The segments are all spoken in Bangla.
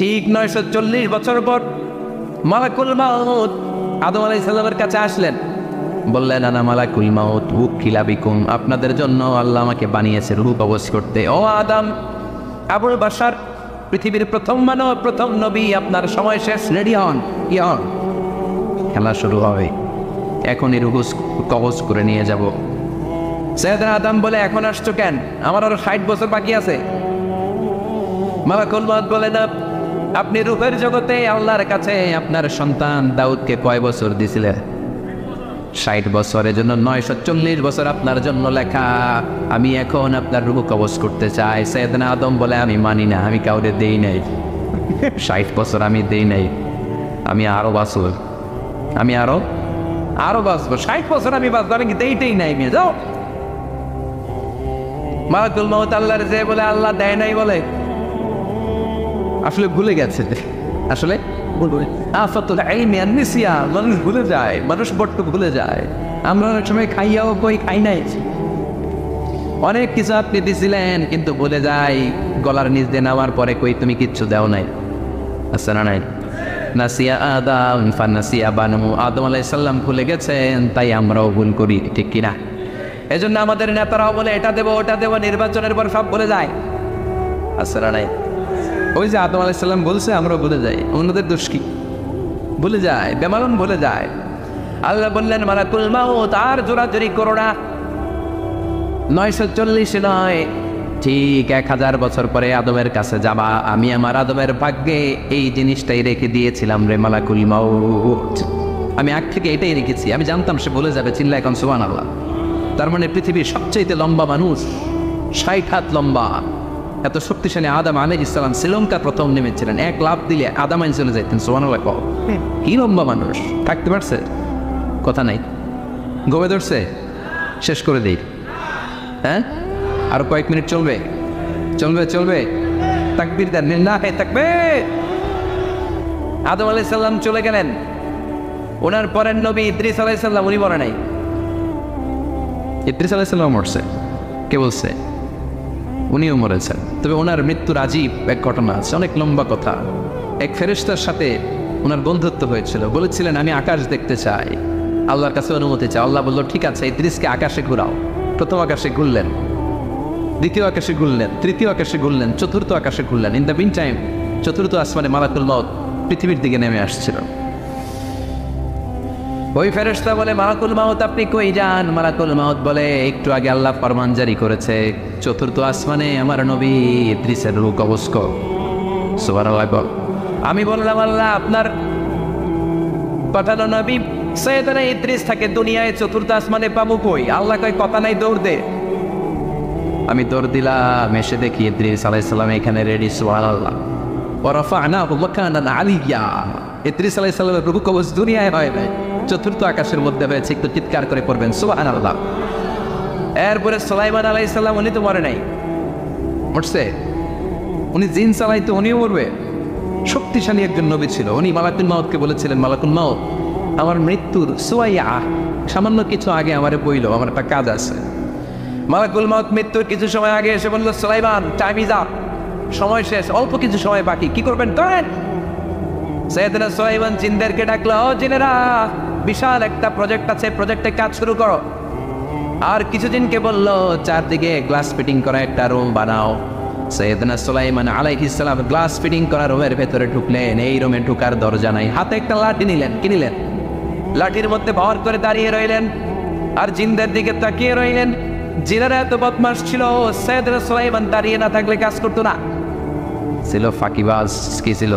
ঠিক 940 বছর পর মালাকুল মাউত আদম আলাইহিস সালামের কাছে আসলেন, বললেন আনা মালাকুল মাউত উকিলা বিকুম, আপনাদের জন্য আল্লাহ আমাকে বানিয়েছে রূহ কবজ করতে। ও আদম, আবুল বাশার, পৃথিবীর প্রথম মানব, প্রথম নবী, আপনার সময় শেষ, রেডি হন, খেলা শুরু হবে, এখনই রূহ কবজ করে নিয়ে যাব। সাইয়েদনা আদম বলে, এখন আসছো কেন? আমার আরো 60 বছর বাকি আছে। মালাকুল মাউত বলে, না, আপনি রূহের জগতে আল্লাহর কাছে আপনার সন্তান দাউদকে কয় বছর দিছিলেন? 60 বছরের জন্য 940 বছর আপনার জন্য লেখা। আমি এখন আপনার রূহ কবজ করতে চাই। সাইয়েদনা আদম বলে, আমি মানি না, আমি কাউরে দেই নাই, 60 বছর আমি দেই নাই, আমি আরো বাঁচব, আমি আরো বাঁচবো, 60 বছর আমি বাঁচবো, আমি দেইতেই নাই, মেয়ে যাও। মালাকুল মাউত আল্লাহর যে বলে, আল্লাহ দেয় নাই বলে, আসলে ভুলে গেছে, আসলে মানুষ ভুলে যায়, মানুষ বড্ড ভুলে যায়। আমরা অনেক সময় খাইয়াও কই খাই নাই, অনেক কিছু আপনি দিছিলেন কিন্তু ভুলে যাই, গলার নিচ দিয়ে নামার পরে কই তুমি কিচ্ছু দেও নাই, আছে না নাই? নাসিয়া আদম ফানাসিয়া বানু, আদম আলাইহিস সালাম ভুলে গেছেন, তাই আমরাও ভুল করি, ঠিক কিনা? এজন্য আমাদের নেতারাও বলে এটা দেবো ওটা দেবো, নির্বাচনের পর সব ভুলে যায়, আছে না নাই? ওই যে আদম আলাইহিস সালাম বলছে, আমরাও ভুলে যাই, অন্যদের দোষ কি? ভুলে যায়, বেমালুম ভুলে যায়। আল্লাহ বললেন, মালাকুল মাউত আর জোরাজুরি করো না, 940 নয়, ঠিক 1000 বছর পরে আদমের কাছে যাবা। আমি আমার আদমের ভাগ্যে এই জিনিসটাই রেখে দিয়েছিলাম রে মালাকুল মাউত, আমি আগ থেকে এটাই রেখেছি, আমি জানতাম সে ভুলে যাবে। চিল্লা এখন সুবহানাল্লাহ। তার মানে পৃথিবীর সবচেয়ে লম্বা মানুষ, 60 হাত লম্বা, এত শক্তিশালী আদম আলাইহিস সালাম শ্রীলঙ্কার প্রথম নেমেছিলেন, এক লাফ দিলে আদম আইন চলে যাইতেন। সুবহানাল্লাহ। কি লম্বা মানুষ, থাকতে পারছে? কথা নাই, গমে ধরছে, শেষ করে দিই। হ্যাঁ, আর কয়েক মিনিট চলবে, তাকবীর দেন, না হে তাকবীর। আদম আলাইহিস সালাম চলে গেলেন, ওনার পরের নবী ইদ্রিস আলাইহিস সালাম, উনি মরে নাই। ইদ্রিস আলাইহিস সালাম মরছে, কে বলছে? উনিও মরেছেন। তবে ওনার মৃত্যুর আজীব এক ঘটনা আছে, অনেক লম্বা কথা। এক ফেরেশতার সাথে ওনার বন্ধুত্ব হয়েছিল, বলেছিলেন আমি আকাশ দেখতে চাই, আল্লাহর কাছে অনুমতি চাই। আল্লাহ বলল ঠিক আছে, ইদ্রিসকে আকাশে ঘুরাও। প্রথম আকাশে ঘুরলেন, দ্বিতীয় আকাশে ঘুরলেন, তৃতীয় আকাশে ঘুরলেন, চতুর্থ আকাশে ঘুরলেন। ইন দ্য মিন টাইম চতুর্থ আসমানে মালাকুল মাউত পৃথিবীর দিকে নেমে আসছিল। ওই ফেরেশতা বলে, মালাকুল মাউত আপনি কই যান? মালাকুল মাউত বলে, একটু আগে আল্লাহ ফরমান জারি করেছে, চতুর্থ আসমানে আমার নবী ইদ্রিসের রূহ কবজ কর। সুবহানাল্লাহ বল। আমি বললাম, আল্লাহ আপনার পাঠানো নবী সৈয়দনা ইদ্রিস থাকে দুনিয়ায়, চতুর্থ আসমানে পাবো কই? আল্লাহ কয় কথা নাই, দৌড় দে। আমি দৌড় দিলাম, এসে দেখি ইদ্রিস আলাইহিস সালাম এখানে রেডি। সুবহানাল্লাহ। ওয়া রাফা'নাহু মাকানান আলিয়্যা। ইদ্রিস আলাইহিস সালামের রূহ কবজ দুনিয়ায় হয় নাই, চতুর্থ আকাশের মধ্যে হয়েছে। একটু চিৎকার করে পড়বেন সুবহানাল্লাহ। এরপরে সুলাইমান আলাইহিস সালাম, উনি তো মরে নাই, মরছে, উনি জিন চালাইতো, উনিও মরবে। শক্তিশালী একজন নবী ছিল। উনি মালাকুল মাউতকে বলেছিলেন, মালাকুল মাউত আমার মৃত্যুর সুয়াইয়া সামান্য কিছু আগে আমারে বইল, আমার একটা কাজ আছে। মালাকুল মাউত মৃত্যুর কিছু সময় আগে এসে বলল, সুলাইমান টাইম ইজ আপ, সময় শেষ, অল্প কিছু সময় বাকি, কি করবেন করেন। সাইয়েদনা সুলাইমান জিনদেরকে ডাকলো, ও জিনেরা, বিশাল একটা প্রজেক্ট আছে, প্রজেক্টে কাজ শুরু করো। আর কিছু জিনকে বলল, চারদিকে গ্লাস ফিটিং করা একটা রুম বানাও। সাইয়েদনা সুলাইমান আলাইহিস সালাম গ্লাস ফিটিং করা রুমের ভেতরে ঢুকলেন। এই রুমে ঢুকার দরজা নাই, হাতে একটা লাঠি নিলেন। কি নিলেন? লাঠির মধ্যে ভর করে দাঁড়িয়ে রইলেন আর জিনদের দিকে তাকিয়ে রইলেন। জিনেরা এত বদমাশ ছিল, সাইয়েদনা সুলাইমান দাঁড়িয়ে না থাকলে কাজ করতো না, ছিল ফাঁকিবাজ। কি ছিল?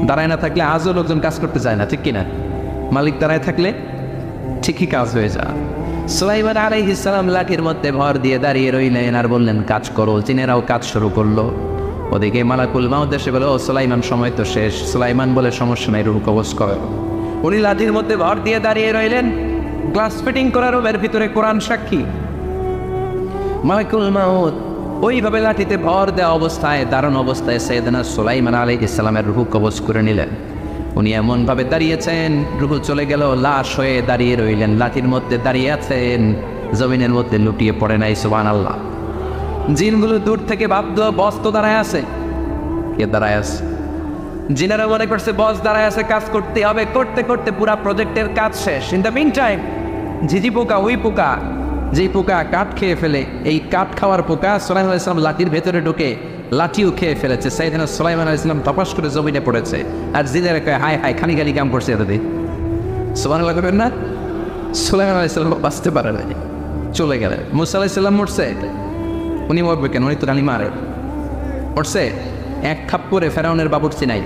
দাঁড়ায় না থাকলে আজও লোকজন কাজ করতে চায় না, ঠিক কিনা? মালিক দাঁড়ায় থাকলে ঠিকই কাজ হয়ে যায়। সুলাইমান আলাইহিস সালাম লাঠির মধ্যে ভর দিয়ে দাঁড়িয়ে রইলেন আর বললেন, কাজ করো। জিনেরাও কাজ শুরু করলো। ওদিকে মালাকুল মাউত এসে বলে, ও সুলাইমান সময় তো শেষ। সুলাইমান বলে, সমস্যা নাই, রূহ কবজ করো। উনি লাঠির মধ্যে ভর দিয়ে দাঁড়িয়ে রইলেন। গ্লাস ফিটিং করার রুমের ভিতরে কোরআন সাক্ষী। মালাকুল মাউত ওইভাবে লাঠিতে ভর দেওয়া অবস্থায়, দারুণ অবস্থায় সাইয়েদনা সুলাইমান আলাইহিস সালামের রূহ কবজ করে নিলেন। উনি এমনভাবে দাঁড়িয়েছেন, রূহ চলে গেল, লাশ হয়ে দাঁড়িয়ে রইলেন। লাঠির মধ্যে দাঁড়িয়ে আছেন, জমিনের মধ্যে লুটিয়ে পড়ে নাই। সুবহানাল্লাহ। জিনগুলো দূর থেকে ভাবতো বস তো দাঁড়ায় আছে। কে দাঁড়ায় আছে? জিনারা মনে করছে বস দাঁড়ায় আছে, কাজ করতে হবে, করতে করতে পুরা প্রজেক্টের কাজ শেষ। ইন দ্য মিন টাইম ঝিঝি পোকা, ওই পোকা যেই পোকা কাঠ খেয়ে ফেলে, এই কাঠ খাওয়ার পোকা সুলাইমান আলাইহিস সালাম লাঠির ভেতরে ঢুকে লাঠিও খেয়ে ফেলেছে। সাইয়েদনা সুলাইমান আলাইহিস সালাম তপাস করে জমিনে পড়েছে, আর জিনারা কয় হায় হায় খালি খালি কাম করছে এতদিন। সুবহানাল্লাহ করবেন না? সুলাইমান আলাইহিস সালাম বাঁচতে পারে না, চলে গেলেন। মুসা আলাইহিস সালাম মরছে, উনি মরবে কেন? উনি তো গালি মারে। মরছে এক খাপ্পরে ফেরাউনের বাবুর্চি নাই,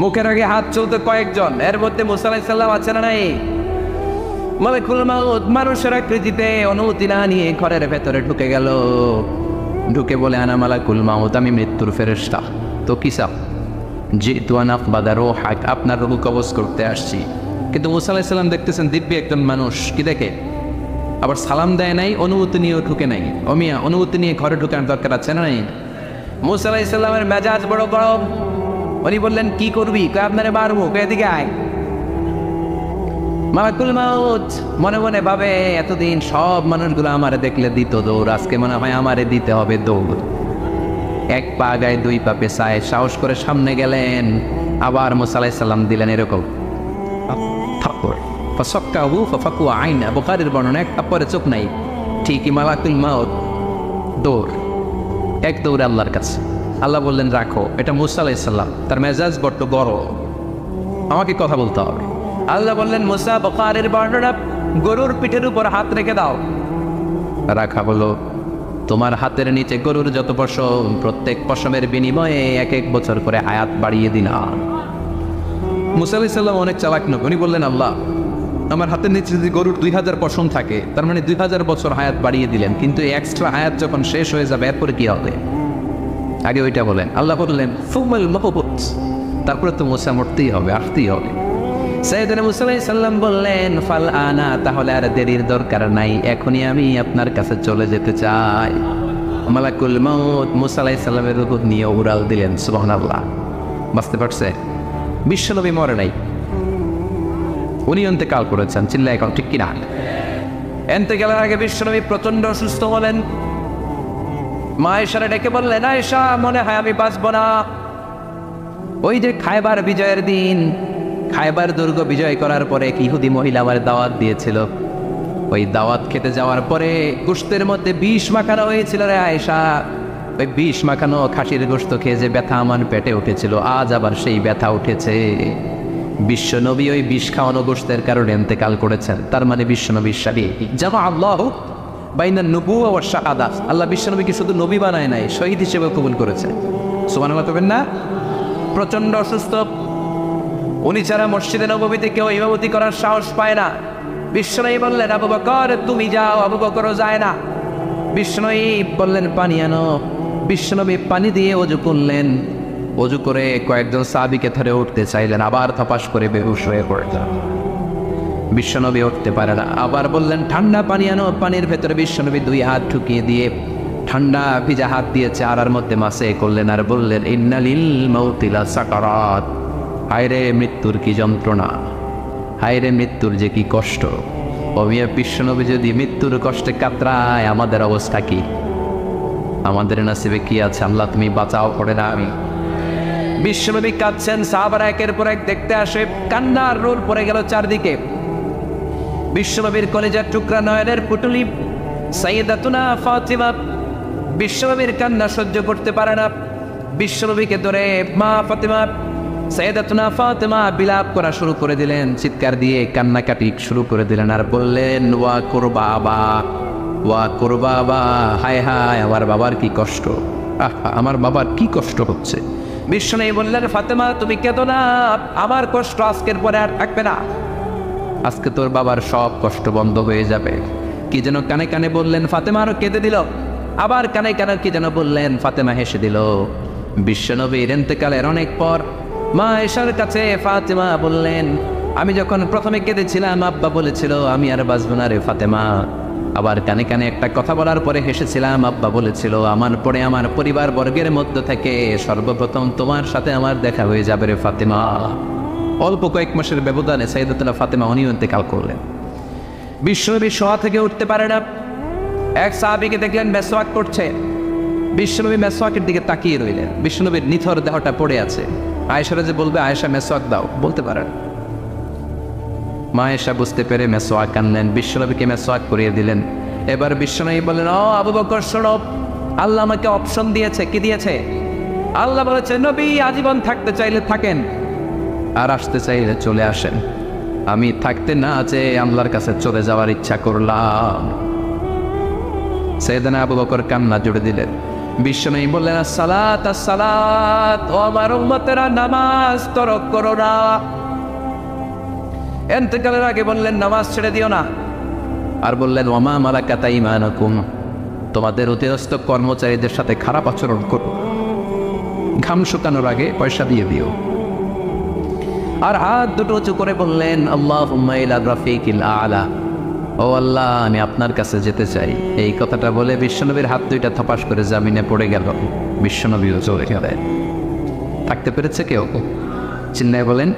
মুখের আগে হাত চলতে কয়েকজন, এর মধ্যে মুসা আলাইহিস সালাম আছে না নাই? মালাকুল মাউত মানুষের আকৃতিতে অনুমতি না নিয়ে ঘরের ভেতরে ঢুকে গেল, ঢুকে বলে আনা মালাকুল মাউত, আমি মৃত্যুর ফেরেশতা। তো কি চাও? জিতু আন আকবাদা রূহাক, আপনার রূহ কবজ করতে আসছি। কিন্তু মুসা আলাইহিস সালাম দেখতেছেন দিব্যি একজন মানুষ, কি দেখে? আবার সালাম দেয় নাই, অনুমতি নিয়েও ঢুকে নাই। অমিয়া অনুমতি নিয়ে ঘরে ঢুকানোর দরকার আছে না নাই? মুসা আলাইহিস সালামের মেজাজ বড় গরম। উনি বললেন কি করবি? কয় আপনারে মারবো। কয় এদিকে আয়। মালাকুল মাউত মনে মনে ভাবে এতদিন সব মানুষগুলো আমারে দেখলে দিত দৌড়, আজকে মনে হয় আমারে দিতে হবে দৌড়। এক পা গায়ে দুই পা পেছায় সাহস করে সামনে গেলেন, আবার মুসা আলাইহিস সালাম দিলেন এরকম থাপ্পড়। ফাসাক্কাহু ফাফাকু আইনা, বুখারীর বর্ণনা, এক থাপ্পড়ে চোখ নাই। ঠিকই মালাকুল মাউত দৌড়, এক দৌড়ে আল্লাহর কাছে। আল্লাহ বললেন রাখো, এটা মুসা আলাইহিস সালাম, তার মেজাজ বড্ড গরম, আমাকে কথা বলতে হবে। আল্লাহ বললেন মুসা, বুখারীর বর্ণনা, গরুর পিঠের উপর হাত রেখে দাও। রাখা বলো, তোমার হাতের নিচে গরুর যত পশম, প্রত্যেক পশমের বিনিময়ে এক এক বছর করে হায়াত বাড়িয়ে দিলাম। মুসা আলাইহিস সালাম অনেক চালাক নয়, উনি বললেন আল্লাহ আমার হাতের নিচে যদি গরুর 2000 পশম থাকে, তার মানে 2000 বছর হায়াত বাড়িয়ে দিলেন, কিন্তু এক্সট্রা হায়াত যখন শেষ হয়ে যাবে এরপরে কি হবে? আগে ওইটা বলেন। আল্লাহ বললেন ফুমাল মাহবুত, তারপরে তো মুসা মরতেই হবে, আসতেই হবে। সাইয়েদনা মুসা আলাইহিস সালাম বললেন ফাল আনা, তাহলে আর দেরির দরকার নাই, এখনই আমি আপনার কাছে চলে যেতে চাই। মালাকুল মাউত মুসা আলাইহিস সালামের রূহ নিয়ে উড়াল দিলেন। সুবহানাল্লাহ। বুঝতে পারছে? বিশ্বনবী মরে নাই, উনি ইন্তেকাল করেছেন। চিল্লা এখন ঠিক কিনা? ইন্তেকালের আগে বিশ্বনবী প্রচন্ড অসুস্থ হলেন। মা আয়েশারে ডেকে বললেন আয়েশা, মনে হয় আমি বাঁচব না। ওই যে খায়বার বিজয়ের দিন, খায়বার দুর্গ বিজয় করার পরে এক ইহুদি মহিলা আমার দাওয়াত দিয়েছিল, ওই দাওয়াত খেতে যাওয়ার পরে গোশতের মধ্যে বিষ মাখানো হয়েছিল রে আয়েশা। ওই বিষ মাখানো খাসির গোশত খেয়ে যে ব্যথা আমার পেটে উঠেছিল, আজ আবার সেই ব্যথা উঠেছে। বিশ্বনবী ওই বিষ খাওয়ানো গোশতের কারণে ইন্তেকাল করেছেন। তার মানে বিশ্বনবীর সাথে জামা আল্লাহ বাইনা নবুওয়া ওয়া শাহাদা, আল্লাহ বিশ্বনবীকে শুধু নবী বানায় নাই, শহীদ হিসেবে কবুল করেছে। সুবহানাল্লাহ করবেন না? প্রচন্ড অসুস্থ, উনি ছাড়া মসজিদে নববীতে কেউ ইমামতি করার সাহস পায় না। বিশ্বনবী বললেন আবু বকর তুমি যাও, আবু বকরও যায় না। বিশ্বনবী বললেন পানি আনো, বিশ্বনবী পানি দিয়ে ওযু করলেন। ওযু করে কয়েকজন সাহাবীকে ধরে উঠতে চাইলেন, আবার থপাস করে বেহুশ হয়ে পড়লেন। বিশ্বনবী উঠতে পারে না, আবার বললেন ঠান্ডা পানি আনো। পানির ভেতরে বিশ্বনবী 2 হাত ঢুকিয়ে দিয়ে ঠান্ডা ভিজা হাত দিয়ে চারার মধ্যে মাসে করলেন, আর বললেন ইন্নালিল মাউতি লা সাকারাত, হায়রে মৃত্যুর কি যন্ত্রণা, হায়রে মৃত্যুর যে কি কষ্ট। অমিয়া বিশ্বনবী যদি মৃত্যুর কষ্টে কাতরায়, আমাদের অবস্থা কি? আমাদের নসিবে কি আছে? আল্লাহ তুমি বাঁচাও, পড়ে না আমি। বিশ্বনবী কাঁদছেন, সাহাবারা একের পর এক দেখতে আসে, কান্নার রোল পড়ে গেল চারদিকে। বিশ্বনবীর কলেজার টুকরা নয়নের পুটুলি সাইয়েদাতুনা ফাতিমা বিশ্বনবীর কান্না সহ্য করতে পারে না। বিশ্বনবীকে ধরে মা ফাতিমা, সাইয়েদাতুনা ফাতিমা বিলাপ করা শুরু করে দিলেন, চিৎকার দিয়ে কান্নাকাটি শুরু করে দিলেন, আর বললেন ওয়া কুরবাবা, ওয়া কুরবাবা, হায় হায় আমার বাবার কি কষ্ট, আহা আমার বাবার কি কষ্ট হচ্ছে। বিশ্বনবী বললেন ফাতিমা তুমি কেঁদো না, আমার কষ্ট আজকের পরে আর থাকবে না, আজকে তোর বাবার সব কষ্ট বন্ধ হয়ে যাবে। কি যেন কানে কানে বললেন, ফাতেমা আরো কেঁদে দিল। আবার কানে কানে কি যেন বললেন, ফাতেমা হেসে দিল। বিশ্বনবীর ইন্তেকালের অনেক পর মা আয়েশার কাছে ফাতেমা বললেন, আমি যখন প্রথমে কেঁদেছিলাম আব্বা বলেছিল আমি আর বাঁচবো না রে ফাতেমা। আবার কানে কানে একটা কথা বলার পরে হেসেছিলাম, আব্বা বলেছিল আমার পরে আমার পরিবার বর্গের মধ্য থেকে সর্বপ্রথম তোমার সাথে আমার দেখা হয়ে যাবে রে ফাতেমা। অল্প কয়েক মাসের ব্যবধানে সাইয়েদাতুনা ফাতেমা উনিও ইন্তেকাল করলেন। বিশ্বনবী শোয়া থেকে উঠতে পারে না। এক সাহাবীকে দেখলেন মেসওয়াক করছে, বিশ্বনবী মেসওয়াকের দিকে তাকিয়ে রইলেন। বিশ্বনবীর নিথর দেহটা পড়ে আছে। আয়েশারা যে বলবে আয়েশা মেসওয়াক দাও, বলতে পারেন। মা আয়েশা বুঝতে পেরে মেসওয়াক আনলেন, বিশ্বনবীকে মেসওয়াক করিয়ে দিলেন। এবার বিশ্বনবী বললেন, ও আবু বকর শোনো, আল্লাহ আমাকে অপশন দিয়েছে। কি দিয়েছে? আল্লাহ বলেছে নবী আজীবন থাকতে চাইলে থাকেন, আর আসতে চাইলে চলে আসেন। আমি থাকতে না চেয়ে আল্লাহর কাছে চলে যাওয়ার ইচ্ছা করলাম। সাইয়েদনা আবু বকর কান্না জুড়ে দিলেন। বিশ্বনবী বললেন, আসসালাত আসসালাত, ও আমার উম্মতেরা নামাজ তরক করো না। ইন্তেকালের আগে বললেন নামাজ ছেড়ে দিও না। আর বললেন, ওমা মালাকাত আইমানুকুম, তোমাদের অধীনস্থ কর্মচারীদের সাথে খারাপ আচরণ করো, ঘাম শুকানোর আগে পয়সা দিয়ে দিও। আর হাত দুটো উঁচু করে বললেন, আল্লাহুম্মা ইলা রাফিকিল আলা, ও আল্লাহ আমি আপনার কাছে যেতে চাই। এই কথাটা বলে বিশ্বনবীর হাত দুইটা থপাস করে জামিনে পড়ে গেল। বিশ্বনবীও চলে গেলেন। থাকতে পেরেছে কেউ? চিন্তায় বলেন।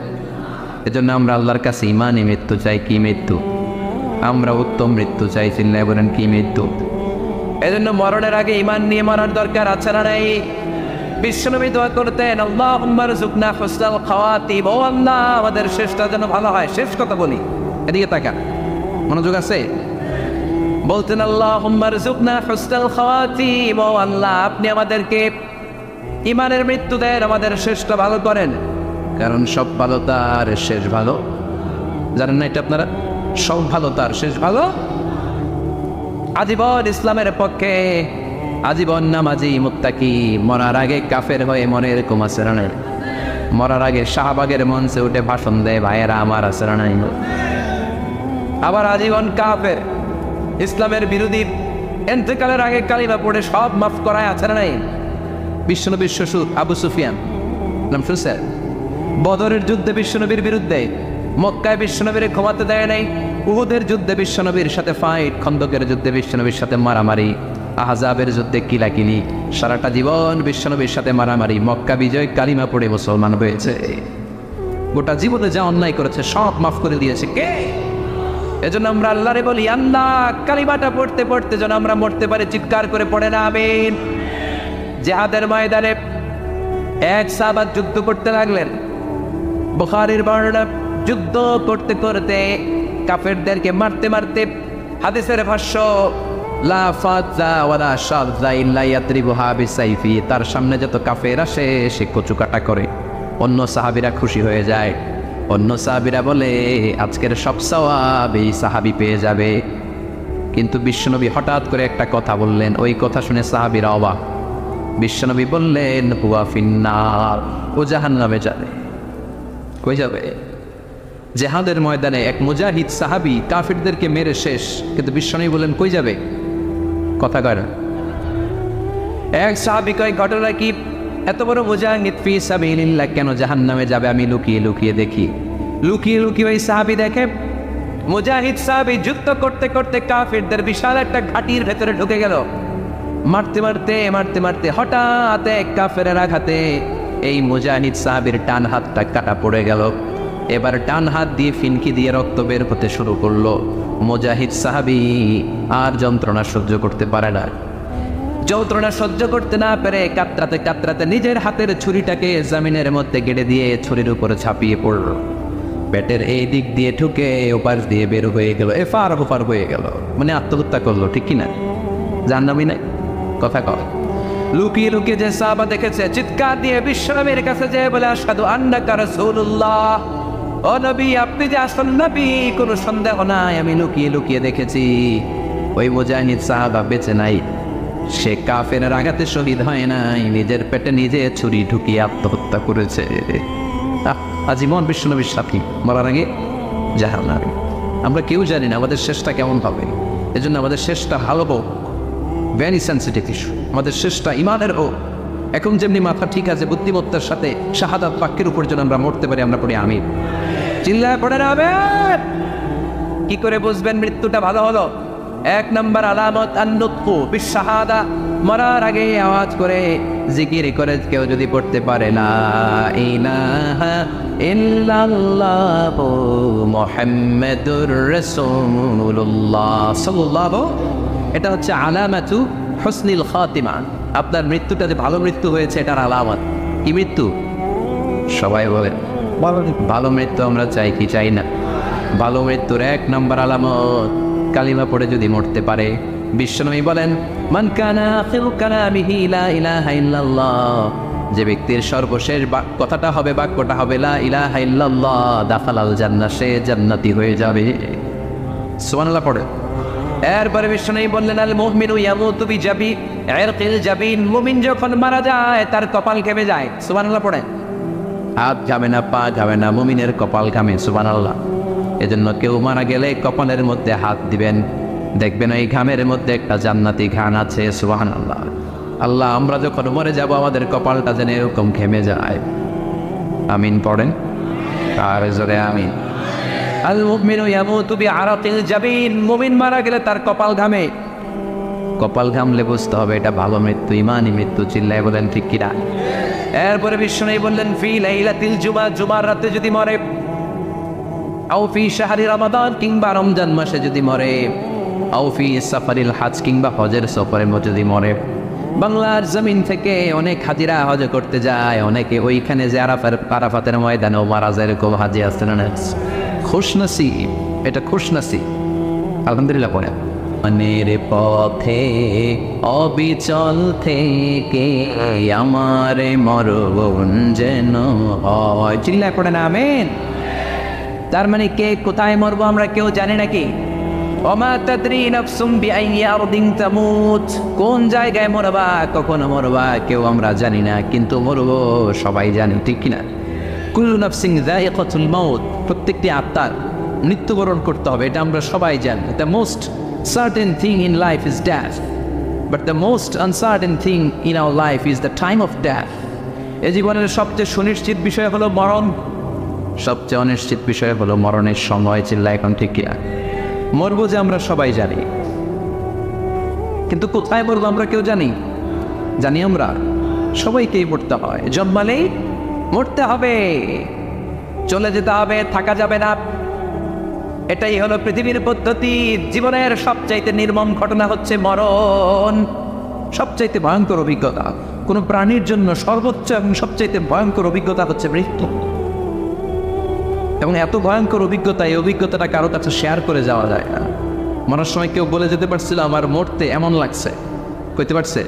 এজন্য আমরা আল্লাহর কাছে ইমানই মৃত্যু চাই। কি মৃত্যু? আমরা উত্তম মৃত্যু চাই। চিন্তায় বলেন কি মৃত্যু? এজন্য মরণের আগে ইমান নিয়ে মরার দরকার আছে না নাই? বিশ্বনবী দোয়া করতেন, আল্লাহুম্মা রযুকনা হুসনাল খাওয়াতিম, ও আল্লাহ আমাদের শেষটা যেন ভালো হয়। শেষ কথা বলি, এদিকে তাকা, মনোযোগ আছে। বলতেন, আল্লাহুম্মা রযুকনা হুসনাল খাওয়াতিম, ও আল্লাহ আপনি আমাদেরকে ইমানের মৃত্যু দেন, আমাদের শেষটা ভালো করেন। কারণ সব ভালো তার শেষ ভালো। জানেন না এটা আপনারা? সব ভালো তার শেষ ভালো। আজীবন ইসলামের পক্ষে, আজীবন নামাজি মুত্তাকি, মরার আগে কাফের হয়ে মনে, এরকম আছে না? মরার আগে শাহবাগের মঞ্চে উঠে ভাষণ দেয়, ভাইয়েরা আমার আছে না? আবার আজীবন কাফের, ইসলামের বিরোধী, ইন্তেকালের আগে কালিমা পড়ে সব মাফ করায় আছে না? বিশ্বনবীর শ্বশুর আবু সুফিয়ান, নাম শুনছেন? বদরের যুদ্ধে বিশ্বনবীর বিরুদ্ধে, মক্কায় বিশ্বনবীর ঘুমাতে দেয় নাই, উহুদের যুদ্ধে বিশ্বনবীর সাথে ফাইট, খন্দকের যুদ্ধে বিশ্বনবীর সাথে মারামারি, আহজাবের যুদ্ধে কিলাকিলি, সারাটা জীবন বিশ্বনবীর সাথে মারামারি, মক্কা বিজয়, কালিমা পড়ে মুসলমান হয়েছে। গোটা জীবনে যা অন্যায় করেছে সব মাফ করে দিয়েছে কে? এজন্য আমরা আল্লাহরে বলি, আল্লাহ কালিমাটা পড়তে পড়তে যেন আমরা মরতে পারি। চিৎকার করে পড়ে না আমিন। জিহাদের ময়দানে এক সাহাবা যুদ্ধ করতে লাগলেন। বুখারীর বর্ণনা, যুদ্ধ করতে করতে কাফেরদেরকে মারতে মারতে, হাদিসের ভাষ্য, লা ফাজা ওয়ালা শাযা ইল্লা ইয়াতরিবুহা বিসাইফি, তার সামনে যত কাফের আসে সে কচুকাটা করে। অন্য সাহাবীরা খুশি হয়ে যায়। অন্য সাহাবীরা বলে আজকের সব সওয়াব এই সাহাবী পেয়ে যাবে। কিন্তু বিশ্বনবী হঠাৎ করে একটা কথা বললেন, ওই কথা শুনে সাহাবীরা অবাক। বিশ্বনবী বললেন, হুয়া ফিন্নার, ও জাহান্নামে যাবে। কই যাবে? জিহাদের ময়দানে এক মুজাহিদ সাহাবী কাফিরদেরকে মেরে শেষ, কিন্তু বিশ্বনবী বললেন কই যাবে? কথা কয় না। এক সাহাবী কয়, ঘটনা কি? এত বড় মুজাহিদ ফি সাবিলিল্লাহ কেন জাহান্নামে যাবে? আমি লুকিয়ে লুকিয়ে দেখি। লুকিয়ে লুকিয়ে ওই সাহাবী দেখে মুজাহিদ সাহাবী যুদ্ধ করতে করতে কাফিরদের বিশাল একটা ঘাটির ভেতরে ঢুকে গেল। মারতে মারতে মারতে মারতে হঠাৎ এক কাফেরের আঘাতে এই মুজাহিদ সাহাবীর ডান হাতটা কাটা পড়ে গেল। এবার ডান হাত দিয়ে ফিনকি দিয়ে রক্ত বের হতে শুরু করলো। মুজাহিদ সাহাবী আর যন্ত্রণা সহ্য করতে পারে না। যন্ত্রণা সহ্য করতে না পেরে কাতরাতে কাতরাতে নিজের হাতের ছুরিটাকে জমিনের মধ্যে গেড়ে দিয়ে ছুরির উপরে ছাপিয়ে পড়ল। পেটের এই দিক দিয়ে ঢুকে ওপাশ দিয়ে বের হয়ে গেল, এফার ওপার হয়ে গেল। মানে আত্মহত্যা করলো, ঠিক কিনা? জাহান্নামী নাই? কথা কর। লুকিয়ে লুকিয়ে যে সাহাবা দেখেছে, চিৎকার দিয়ে বিশ্বনবীর কাছে যেয়ে বলে, আশহাদু আন্নাকা রাসূলুল্লাহ, ও নবী আপনি যে আসল নবী, কোনো সন্দেহ নাই, আমি লুকিয়ে লুকিয়ে দেখেছি। ওই মুজাহিদ সাহাবা বেঁচে নাই, সে কাফেরের আঘাতে শহীদ হয় নাই, নিজের পেটে নিজে ছুরি ঢুকিয়ে আত্মহত্যা করেছে। আজীবন বিশ্বনবীর সাথী, মরার আগে জাহান্নামী। আমরা কেউ জানি না আমাদের শেষটা কেমন হবে। এজন্য আমাদের শেষটা ভালো হোক, ভেরি সেন্সিটিভ ইস্যু। আমাদের শেষটা ইমানের হোক। এখন যেমনি মাথা ঠিক আছে, বুদ্ধিমত্তার সাথে শাহাদাত বাক্যের উপর যেন আমরা মরতে পারি, আমরা পড়ি আমিন। চিল্লায় পড়ে না আমিন। কি করে বুঝবেন মৃত্যুটা ভালো হলো? এক নম্বর আলামত আন-নুতকু বিশ-শাহাদা, মরার আগে আওয়াজ করে জিকির করে কেউ যদি পড়তে পারে লা ইলাহা ইল্লাল্লাহু মুহাম্মাদুর রাসূলুল্লাহ সাল্লাল্লাহু, এটা হচ্ছে আলামাতু হুসনিল খাতিমা, আপনার মৃত্যুটা যে ভালো মৃত্যু হয়েছে এটার আলামত। কি মৃত্যু? সবাই বলেন ভালো মৃত্যু আমরা চাই কি চাই না? ভালো মৃত্যুর এক নম্বর আলামত কালিমা পড়ে যদি মরতে পারে। বিশ্বনবী বলেন, মান কানা আখিরু কালামিহি লা ইলাহা ইল্লাল্লাহ, যে ব্যক্তির সর্বশেষ কথাটা হবে, বাক্যটা হবে লা ইলাহা ইল্লাল্লাহ, দাখালাল জান্নাহ, সে জান্নাতি হয়ে যাবে। সুবহানাল্লাহ পড়ে। এরপরে বিশ্বনবী বললেন, আল মুমিনু ইয়ামুতু বিজাবি ইরকিল জাবিন, মুমিন যখন মারা যায় তার কপাল ঘেমে যায়। সুবহানাল্লাহ পড়ে। হাত ঘামে না, পা ঘামে না, মুমিনের কপাল ঘামে। সুবহানাল্লাহ। এজন্য কেউ মারা গেলে কপালের মধ্যে হাত দিবেন, দেখবেন এই ঘামের মধ্যে একটা জান্নাতি ঘ্রাণ আছে। সুবহানাল্লাহ। আল্লাহ, আমরা যখন মরে যাব আমাদের কপালটা যেন এরকম ঘেমে যায়। আমিন পড়েন আর জোরে আমিন। আল মুমিনু ইয়ামুতু বিআরাকিল জাবিন, মুমিন মারা গেলে তার কপাল ঘামে। কপাল ঘামলে বুঝতে হবে এটা ভালো মৃত্যু, ইমানি মৃত্যু। চিল্লায় বলেন ঠিক কিনা? এরপরে বিশ্বনবী বললেন, ফি লাইলাতিল জুমা, জুমার রাতে যদি মরে, আও ফি শাহরি রমাদান, কিংবা রমজান মাসে যদি মরে, আও ফি সাফারিল হজ, কিংবা হজের সফরের মধ্যে যদি মরে। বাংলার জমিন থেকে অনেক হাজিরা হজ করতে যায়, অনেকে ওইখানে যে আরাফাতের ময়দানেও মারা যায়, এরকম হাজি আসতে না। খুশনসিব, এটা খুশনসিব। আলহামদুলিল্লাহ পড়ে। মনের পথে অবিচল থেকে আমার মরণ যেন হয়। চিল্লায় পড়ে না আমিন। তার মানে কে কোথায় মরবো আমরা কেউ জানি নাকি? ওমা তাদরি নাফসুম বিআইয়ি আরদিন তামুত, কোন জায়গায় মরবা, কখন মরবা কেউ আমরা জানি না, কিন্তু মরবো সবাই জানি, ঠিক কিনা? কুল্লু নাফসিন যায়িকাতুল মাউত, প্রত্যেকটি আত্মার মৃত্যুবরণ করতে হবে, এটা আমরা সবাই জানি। The most certain thing in life is death, but the most uncertain thing in our life is the time of death. এই জীবনের সবচেয়ে সুনিশ্চিত বিষয় হলো মরণ, সবচেয়ে অনিশ্চিত বিষয় হলো মরণের সময়। চিল্লা এখন ঠিক কিনা? মরবো যে আমরা সবাই জানি, কিন্তু কোথায় মরবো আমরা কেউ জানি? জানি আমরা সবাইকেই মরতে হয়, জন্মালেই মরতে হবে, চলে যেতে হবে, থাকা যাবে না। এটাই হলো পৃথিবীর পদ্ধতি। জীবনের সবচাইতে নির্মম ঘটনা হচ্ছে মরণ, সবচাইতে ভয়ঙ্কর অভিজ্ঞতা কোনো প্রাণীর জন্য সর্বোচ্চ এবং সবচাইতে ভয়ঙ্কর অভিজ্ঞতা হচ্ছে মৃত্যু। এবং এত ভয়ঙ্কর অভিজ্ঞতা, এই অভিজ্ঞতাটা কারো কাছে শেয়ার করে যাওয়া যায় না। মরার সময় কেউ বলে যেতে পারছিল আমার মরতে এমন লাগছে, কইতে পারছে?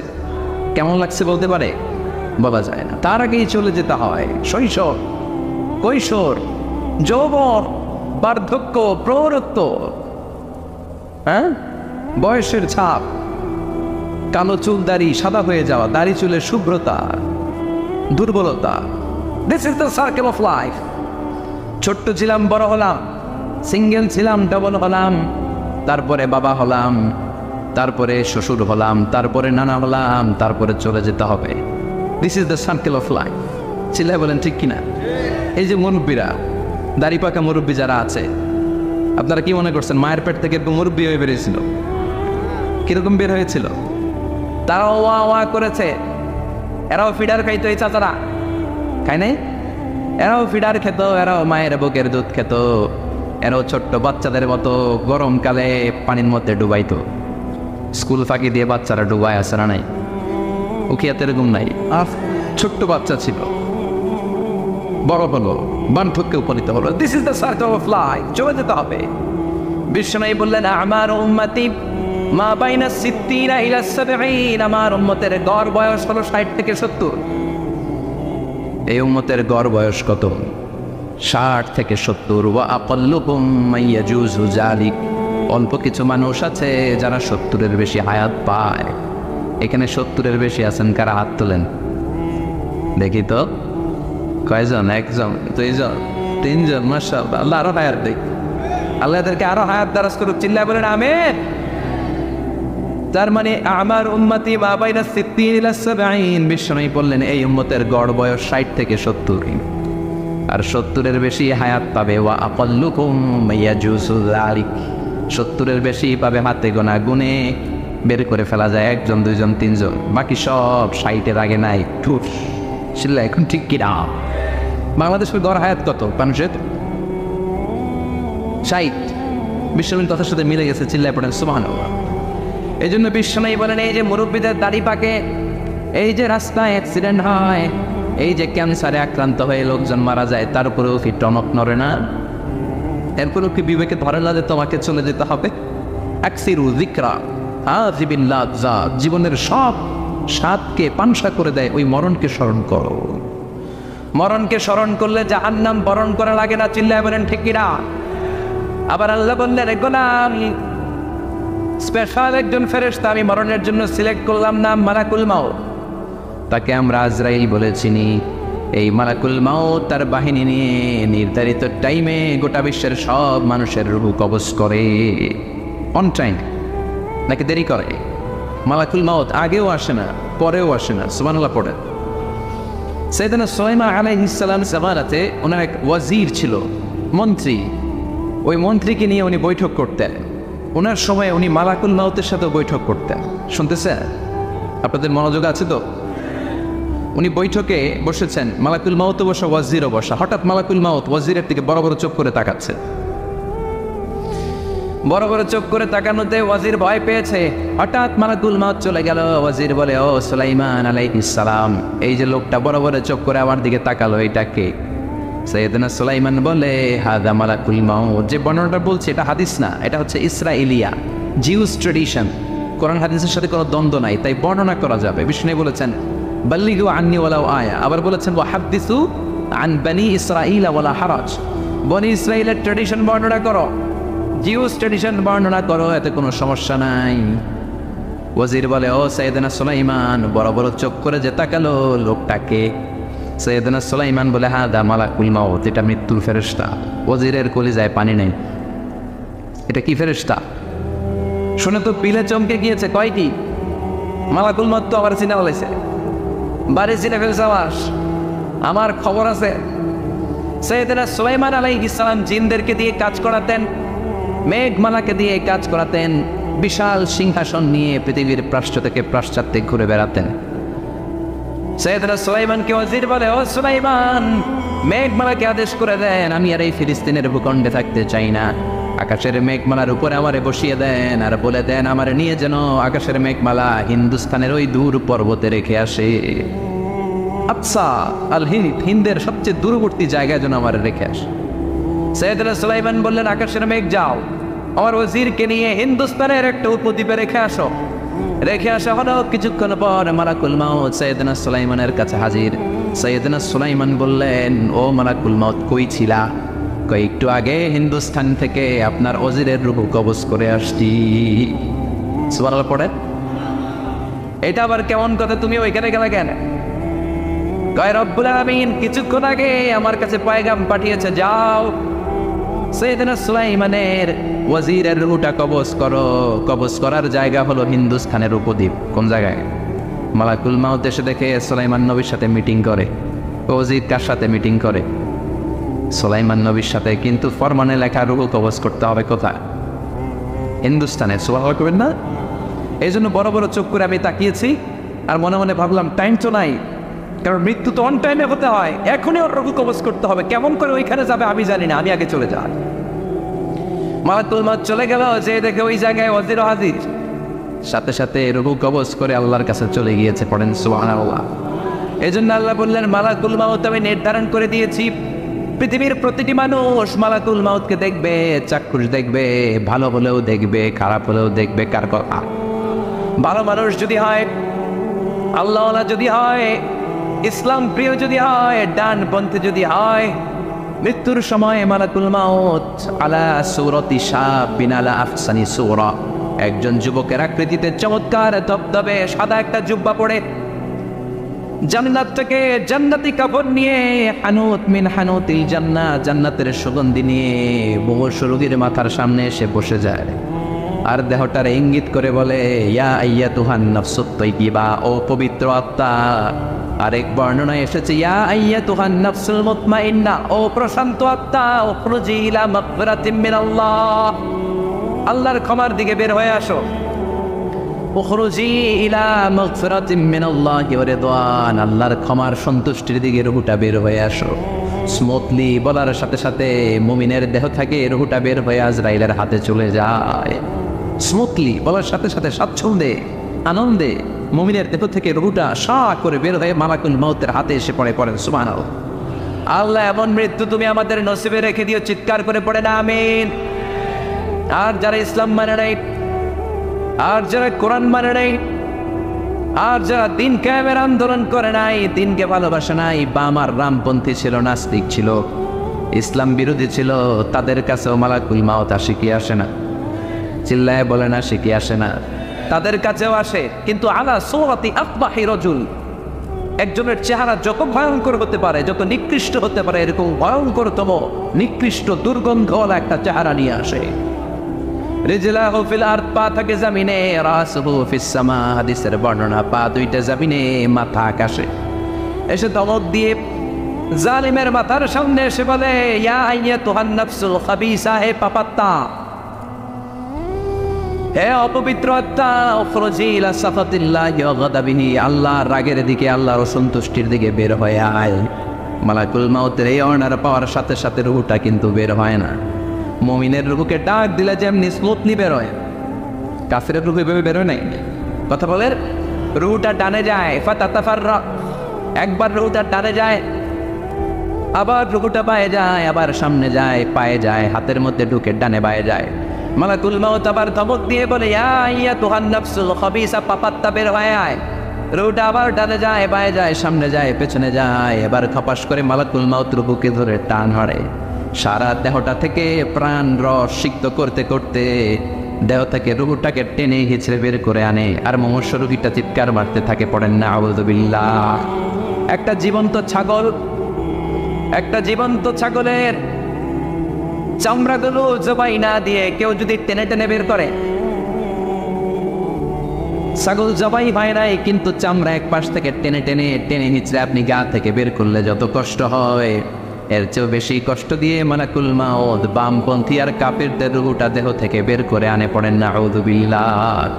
কেমন লাগছে বলতে পারে? বলা যায় না। তার আগেই চলে যেতে হয় শৈশব, কৈশোর, যৌবন, বার্ধক্য, প্রৌঢ়ত্ব, বয়সের ছাপ, কালো চুল দাড়ি সাদা হয়ে যাওয়া, দাড়ি চুলের শুভ্রতা, দুর্বলতা। This is the circle of life. ছোট্ট ছিলাম, বড় হলাম, সিঙ্গেল ছিলাম, ডবল হলাম, তারপরে বাবা হলাম, তারপরে শ্বশুর হলাম, তারপরে নানা হলাম, তারপরে চলে যেতে হবে। This is the circle of life. চিল্লায় বলেন ঠিক কিনা? এই যে মুরব্বীরা, দাড়ি পাকা মুরব্বী যারা আছে, আপনারা কি মনে করছেন মায়ের পেট থেকে মুরব্বী হয়ে বেরিয়েছিল? কিরকম বের হয়েছিল? তারাও ওয়া ওয়া করেছে, এরাও ফিডার খাইতো, এই চাচারা খায় নাই? এরাও ফিডার খেত, এরাও মায়ের বুকের দুধ খেত, এরাও ছোট্ট বাচ্চাদের মতো গরমকালে পানির মধ্যে ডুবাইতো। স্কুল ফাঁকি দিয়ে বাচ্চারা ডুবায় আসে না? নাই? উখিয়াতে এরকম নাই? ছোট্ট বাচ্চা ছিল, বড় হলো, বার্ধক্যে উপনীত হলো। This is the circle of life. চলে যেতে হবে। বিশ্বনবী বললেন, আমার উম্মতি মা বাইনা সিত্তিনা ইলা সাবঈন, আমার উম্মতের গড় বয়স হলো 60 থেকে 70। এই উম্মতের গড় বয়স কত? 60 থেকে 70। ওয়া আকাল্লুহুম মাইয়াজুজু যালিক, অল্প কিছু মানুষ আছে যারা 70-এর বেশি হায়াত পায়। এখানে 70-এর বেশি আছেন কারা? হাত তোলেন দেখি তো। কয়জন? একজন, দুইজন, তিনজন। মাশাআল্লাহ, আল্লাহ আরো হায়াত দেখ, আল্লাহ এদেরকে আরো হায়াত দারাজ করুক। চিল্লায় বলেন আমিন। তার মানে আমার উম্মতি মা বাইনা সিত্তিন ইলা সাবঈন, বিশ্বনবী বললেন এই উম্মতের গড় বয়স 60 থেকে 70, আর 70-এর বেশি হায়াত পাবে। ওয়া আকাল্লুকুম মাইয়াজুজু যালিক, 70-এর বেশি পাবে হাতে গোনা, গুনে বের করে ফেলা যায় 1 জন 2 জন 3 জন, বাকি সব 60-এর আগে নাই। চিল্লা এখন ঠিক কিনা? বাংলাদেশের গড় হায়াত কত মানুষের? 60। বিশ্বনবীর কথার সাথে মিলে গেছে। চিল্লায় পড়েন সুবহানাল্লাহ। এই জন্য বিশ্বনবী বলেন, এই যে মুরব্বীদের দাড়ি পাকে, এই যে রাস্তায় অ্যাক্সিডেন্ট হয়, এই যে ক্যান্সারে আক্রান্ত হয়ে লোকজন মারা যায়, তারপরেও কি টনক নড়ে না? এরপরেও কি বিবেকে ধরে না যে তোমাকে চলে যেতে হবে? আকসিরু যিকরা হাযিবিল লাযযাত, জীবনের সব স্বাদকে পানসা করে দেয় ওই মরণকে স্মরণ করো। মরণকে স্মরণ করলে জাহান্নাম বরণ করা লাগে না। চিল্লায় বলেন ঠিক কিনা? আবার আল্লাহ বললেন, গোলাম, স্পেশাল একজন ফেরেশতা আমি মরণের জন্য সিলেক্ট করলাম, নাম মালাকুল মাউত। তাকে আমরা আজরাইল বলে চিনি। এই মালাকুল মাউত তার বাহিনী নিয়ে নির্ধারিত টাইমে গোটা বিশ্বের সব মানুষের রূহ কবজ করে। অন টাইম নাকি দেরি করে? মালাকুল মাউত আগেও আসে না, পরেও আসে না। সুবহানাল্লাহ পড়ে। সাইয়েদনা সুলাইমান আলাইহিস সালাম জামানাতে ওনার এক ওয়াজির ছিল, মন্ত্রী। ওই মন্ত্রীকে নিয়ে উনি বৈঠক করতেন। ওনার সময় উনি মালাকুল মাউতের সাথে বৈঠক করতেন। শুনতেছে? আপনাদের মনোযোগ আছে তো? উনি বৈঠকে বসেছেন, মালাকুল মাউতও বসা, ওয়াজিরও বসা। হঠাৎ মালাকুল মাউত ওয়াজিরের দিকে বড় বড় চোখ করে তাকাচ্ছে। বড় বড় চোখ করে তাকানোতে ওয়াজির ভয় পেয়েছে। হঠাৎ মালাকুল মাউত চলে গেল। ওয়াজির বলে, ও সুলাইমান আলাইহিস সালাম, এই যে লোকটা বড় বড় চোখ করে আমার দিকে তাকালো, এটা কে? সাইয়েদনা সুলাইমান বলে, হাদা মালাকুল মাউত। যে বর্ণনাটা বলছে এটা হাদিস না, এটা হচ্ছে ইসরাইলিয়া, জিউস ট্রেডিশন। কোরআন হাদিসের সাথে কোনো দ্বন্দ্ব নাই, তাই বর্ণনা করা যাবে। বিষ্ণু বলেছেন, বাল্লিগু আন্নি ওয়ালাউ আয়া। আবার বলেছেন, ওয়াহাদ্দিসু আন বনি ইসরাঈল ওয়ালা হারাজ। বনি ইসরাইলের ট্রেডিশন বর্ণনা করো, জিউস ট্রেডিশন বর্ণনা করো, এতে কোনো সমস্যা নাই। ওয়াজির বলে, ও সাইয়েদনা সুলাইমান, বড় বড় চোখ করে যে তাকালো লোকটাকে? সাইয়েদনা সুলাইমান বলে, হাদা মালাকুল মাউত, এটা মৃত্যুর ফেরেশতা। ওয়াজিরের কলিজায় পানি নেই। এটা কি ফেরেশতা? শুনে তো পিলে চমকে গিয়েছে। কয় কি? মালাকুল মাউত তো আবার চিনা বলেছে, বাড়ি চিনে ফেলছে। আমার খবর আছে। সাইয়েদনা সুলাইমান আলাইহিস সালাম জিনদেরকে দিয়ে কাজ করাতেন, মেঘমালাকে দিয়ে কাজ করাতেন, বিশাল সিংহাসন নিয়ে পৃথিবীর প্রাচ্য থেকে পাশ্চাত্যে ঘুরে বেড়াতেন। সাইয়েদনা সুলাইমানকে ওয়াজির বলে, ও সুলাইমান, মেঘমালাকে আদেশ করে দেন, আমি আর এই ফিলিস্তিনের ভূখণ্ডে থাকতে চাই না। আকাশের মেঘমালার উপরে আমারে বসিয়ে দেন, আর বলে দেন আমারে নিয়ে যেন আকাশের মেঘমালা হিন্দুস্তানের ওই দূর পর্বতে রেখে আসে। আচ্ছা, আল হিন্দ, হিন্দের সবচেয়ে দূরবর্তী জায়গায় যেন আমার রেখে আসে। সাইয়েদনা সুলাইমান বললেন, আকাশের মেঘ যাও, আমার ওয়াজিরকে নিয়ে হিন্দুস্তানের একটা উপদ্বীপে রেখে আসো। রেখে আসা হলো। কিছুক্ষণ পর মালাকুল মাউত সাইয়েদনা সুলাইমানের কাছে হাজির। সাইয়েদনা সুলাইমান বললেন, ও মালাকুল মাউত, কই ছিলা? কই, একটু আগে হিন্দুস্তান থেকে আপনার ওয়াজিরের রূহ কবজ করে আসছি। সুবহানাল্লাহ পড়ে। এটা আবার কেমন কথা, তুমি ওইখানে গেলে কেন? কয়, রব্বুল আলামিন কিছুক্ষণ আগে আমার কাছে পয়গাম পাঠিয়েছে, যাও সাইয়েদনা সুলাইমানের ওয়াজিরের রূহটা কবজ করো। কবজ করার জায়গা হলো হিন্দুস্তানের উপদ্বীপ। কোন জায়গায়? মালাকুল মাউত এসে দেখে সুলাইমান নবীর সাথে মিটিং করে। ওয়াজির কার সাথে মিটিং করে? সুলাইমান নবীর সাথে। কিন্তু ফরমানে লেখা রূহ কবজ করতে হবে কোথায়? হিন্দুস্তানে। সুবহানাল্লাহ করবেন না? এই জন্য বড় বড় চোখ করে আমি তাকিয়েছি, আর মনে মনে ভাবলাম টাইম তো নাই, কারণ মৃত্যু তো অন টাইমে হতে হয়, এখনই ওর রূহ কবজ করতে হবে। কেমন করে ওইখানে যাবে আমি জানি না, আমি আগে চলে যাই। মালাকুল মাউত চলে গেল, যে দেখে ওই জায়গায় ওয়াজির হাজির। সাথে সাথে রূহ কবজ করে আল্লাহর কাছে চলে গিয়েছে। পড়েন সুবহানাল্লাহ। এই জন্য আল্লাহ বললেন, মালাকুল মাউত আমি নির্ধারণ করে দিয়েছি, পৃথিবীর প্রতিটি মানুষ মালাকুল মাউতকে দেখবে, চাক্ষুষ দেখবে, ভালো হলেও দেখবে, খারাপ হলেও দেখবে। কার কথা? ভালো মানুষ যদি হয়, আল্লাহওয়ালা যদি হয়, ইসলাম প্রিয় যদি হয়, ডান পন্থে যদি হয়, মৃত্যুর সময় মালাকুল মাউত আলা সূরাতি শাবিন আলা আহসানি সূরা, একজন যুবকের আকৃতিতে চমৎকার ধবধবে সাদা একটা জুব্বা পরে, জান্নাত থেকে জান্নাতি কাপড় নিয়ে, হানুত মিন হানুতিল জান্নাহ, জান্নাতের সুগন্ধি নিয়ে মুমূর্ষু রোগীর মাথার সামনে এসে বসে যায়, আর দেহটার ইঙ্গিত করে বলে, ইয়া আইয়াতুহান নাফসুত তাইয়্যিবা, ও পবিত্র আত্মা। আরেক বর্ণনায় এসেছে, ইয়া আইয়াতুহান নাফসুল মুতমাইন্না, ও প্রশান্ত আত্মা, উখরুজি ইলা মাগফিরাতিম মিনাল্লাহ, আল্লাহর ক্ষমার দিকে বের হয়ে আসো। উখরুজি ইলা মাগফিরাতিম মিনাল্লাহি ওয়া রিদওয়ান, আল্লাহর ক্ষমার সন্তুষ্টির দিকে রূহটা বের হয়ে আসো। স্মুথলি বলার সাথে সাথে মুমিনের দেহ থেকে রূহটা বের হয়ে আজরাইলের হাতে চলে যায়। স্মুথলি, বলার সাথে সাথে স্বাচ্ছন্দ্যে আনন্দে মুমিনের দেহ থেকে রুহুটা সা করে বের হয়ে মালাকুল মউতের হাতে এসে পড়েন সুবহানাল্লাহ। আল্লাহ এমন মৃত্যু তুমি আমাদের নসিবে রেখে দিও, চিৎকার করে পড়ে না আমিন। আর যারা ইসলাম মানে নাই, আর যারা কোরআন মানে নাই, আর যারা দিন কায়েমের আন্দোলন করে নাই, দিনকে ভালোবাসে নাই, বাম আর রামপন্থী ছিল, নাস্তিক ছিল, ইসলাম বিরোধী ছিল, তাদের কাছেও মালাকুল মাউত শিখিয়ে আসে না। চিল্লায় বলে না শিখিয়ে আসে না, তাদের কাছেও আসে, কিন্তু আলা সূরাতি আকবাহি রাজুল, একজনের চেহারা যত ভয়ঙ্কর হতে পারে, যত নিকৃষ্ট হতে পারে, এরকম ভয়ঙ্করতম নিকৃষ্ট দুর্গন্ধওয়ালা একটা চেহারা নিয়ে আসে। রিজলাহু ফিল আরদ, পা থাকে জমিনে, রাসুহু ফিস সামা, হাদিসের বর্ণনা, পা দুইটা জমিনে, মাথা আকাশে। এসে ধমক দিয়ে জালিমের মাথার সামনে এসে বলে, ইয়া আইয়াতুহান নাফসুল খাবিসা, হে পাপাত্তা, হে অপবিত্র আত্মা, উখরুজি ইলা সাখাতিল্লাহি ওয়া গাদাবিহি, আল্লাহর রাগের দিকে, আল্লাহর অসন্তুষ্টির দিকে বের হয়ে আয়। মালাকুল মাউতের এই অর্ডার পাওয়ার সাথে সাথে রূহটা কিন্তু বের হয় না। মুমিনের রূহকে ডাক দিলে যেমনি স্মুথলি বের হয়, কাফিরের রূহ এভাবে বের হয় নাই। কথা বলেন, রূহটা ডানে যায়, ফাতাতাফাররা, একবার রূহটা ডানে যায়, আবার রূহটা বায়ে যায়, আবার সামনে যায়, পায়ে যায়, হাতের মধ্যে ঢুকে ডানে বায়ে যায়। মালাকুল মাউত আবার ধমক দিয়ে বলে, ইয়া আইয়াতুহান নাফসুল খাবিসা, পাপাত্তা, বের হয়ে আয়। রূহটা আবার ডানে যায়, বায়ে যায়, সামনে যায়, পেছনে যায়। এবার খপাস করে মালাকুল মাউত রূহকে ধরে টান হারে, সারা দেহটা থেকে প্রাণ রস সিক্ত করতে করতে দেহ থেকে রূহটাকে টেনে হিচড়ে বের করে আনে। আর মনুষ্য রোগীটা চিৎকার মারতে থাকে, পড়েন না আউযু বিল্লাহ। একটা জীবন্ত ছাগল, একটা জীবন্ত ছাগলের চামড়াগুলো জবাই না দিয়ে কেউ যদি টেনে টেনে বের করে, ছাগল জবাই হয় নাই, কিন্তু চামড়া এক পাশ থেকে টেনে টেনে টেনে হিচড়ে আপনি গা থেকে বের করলে যত কষ্ট হয়, এর চেয়েও বেশি কষ্ট দিয়ে মালাকুল মাউত বামপন্থী আর কাফিরদের রূহটা দেহ থেকে বের করে আনে, পড়েন না আউযু বিল্লাহ।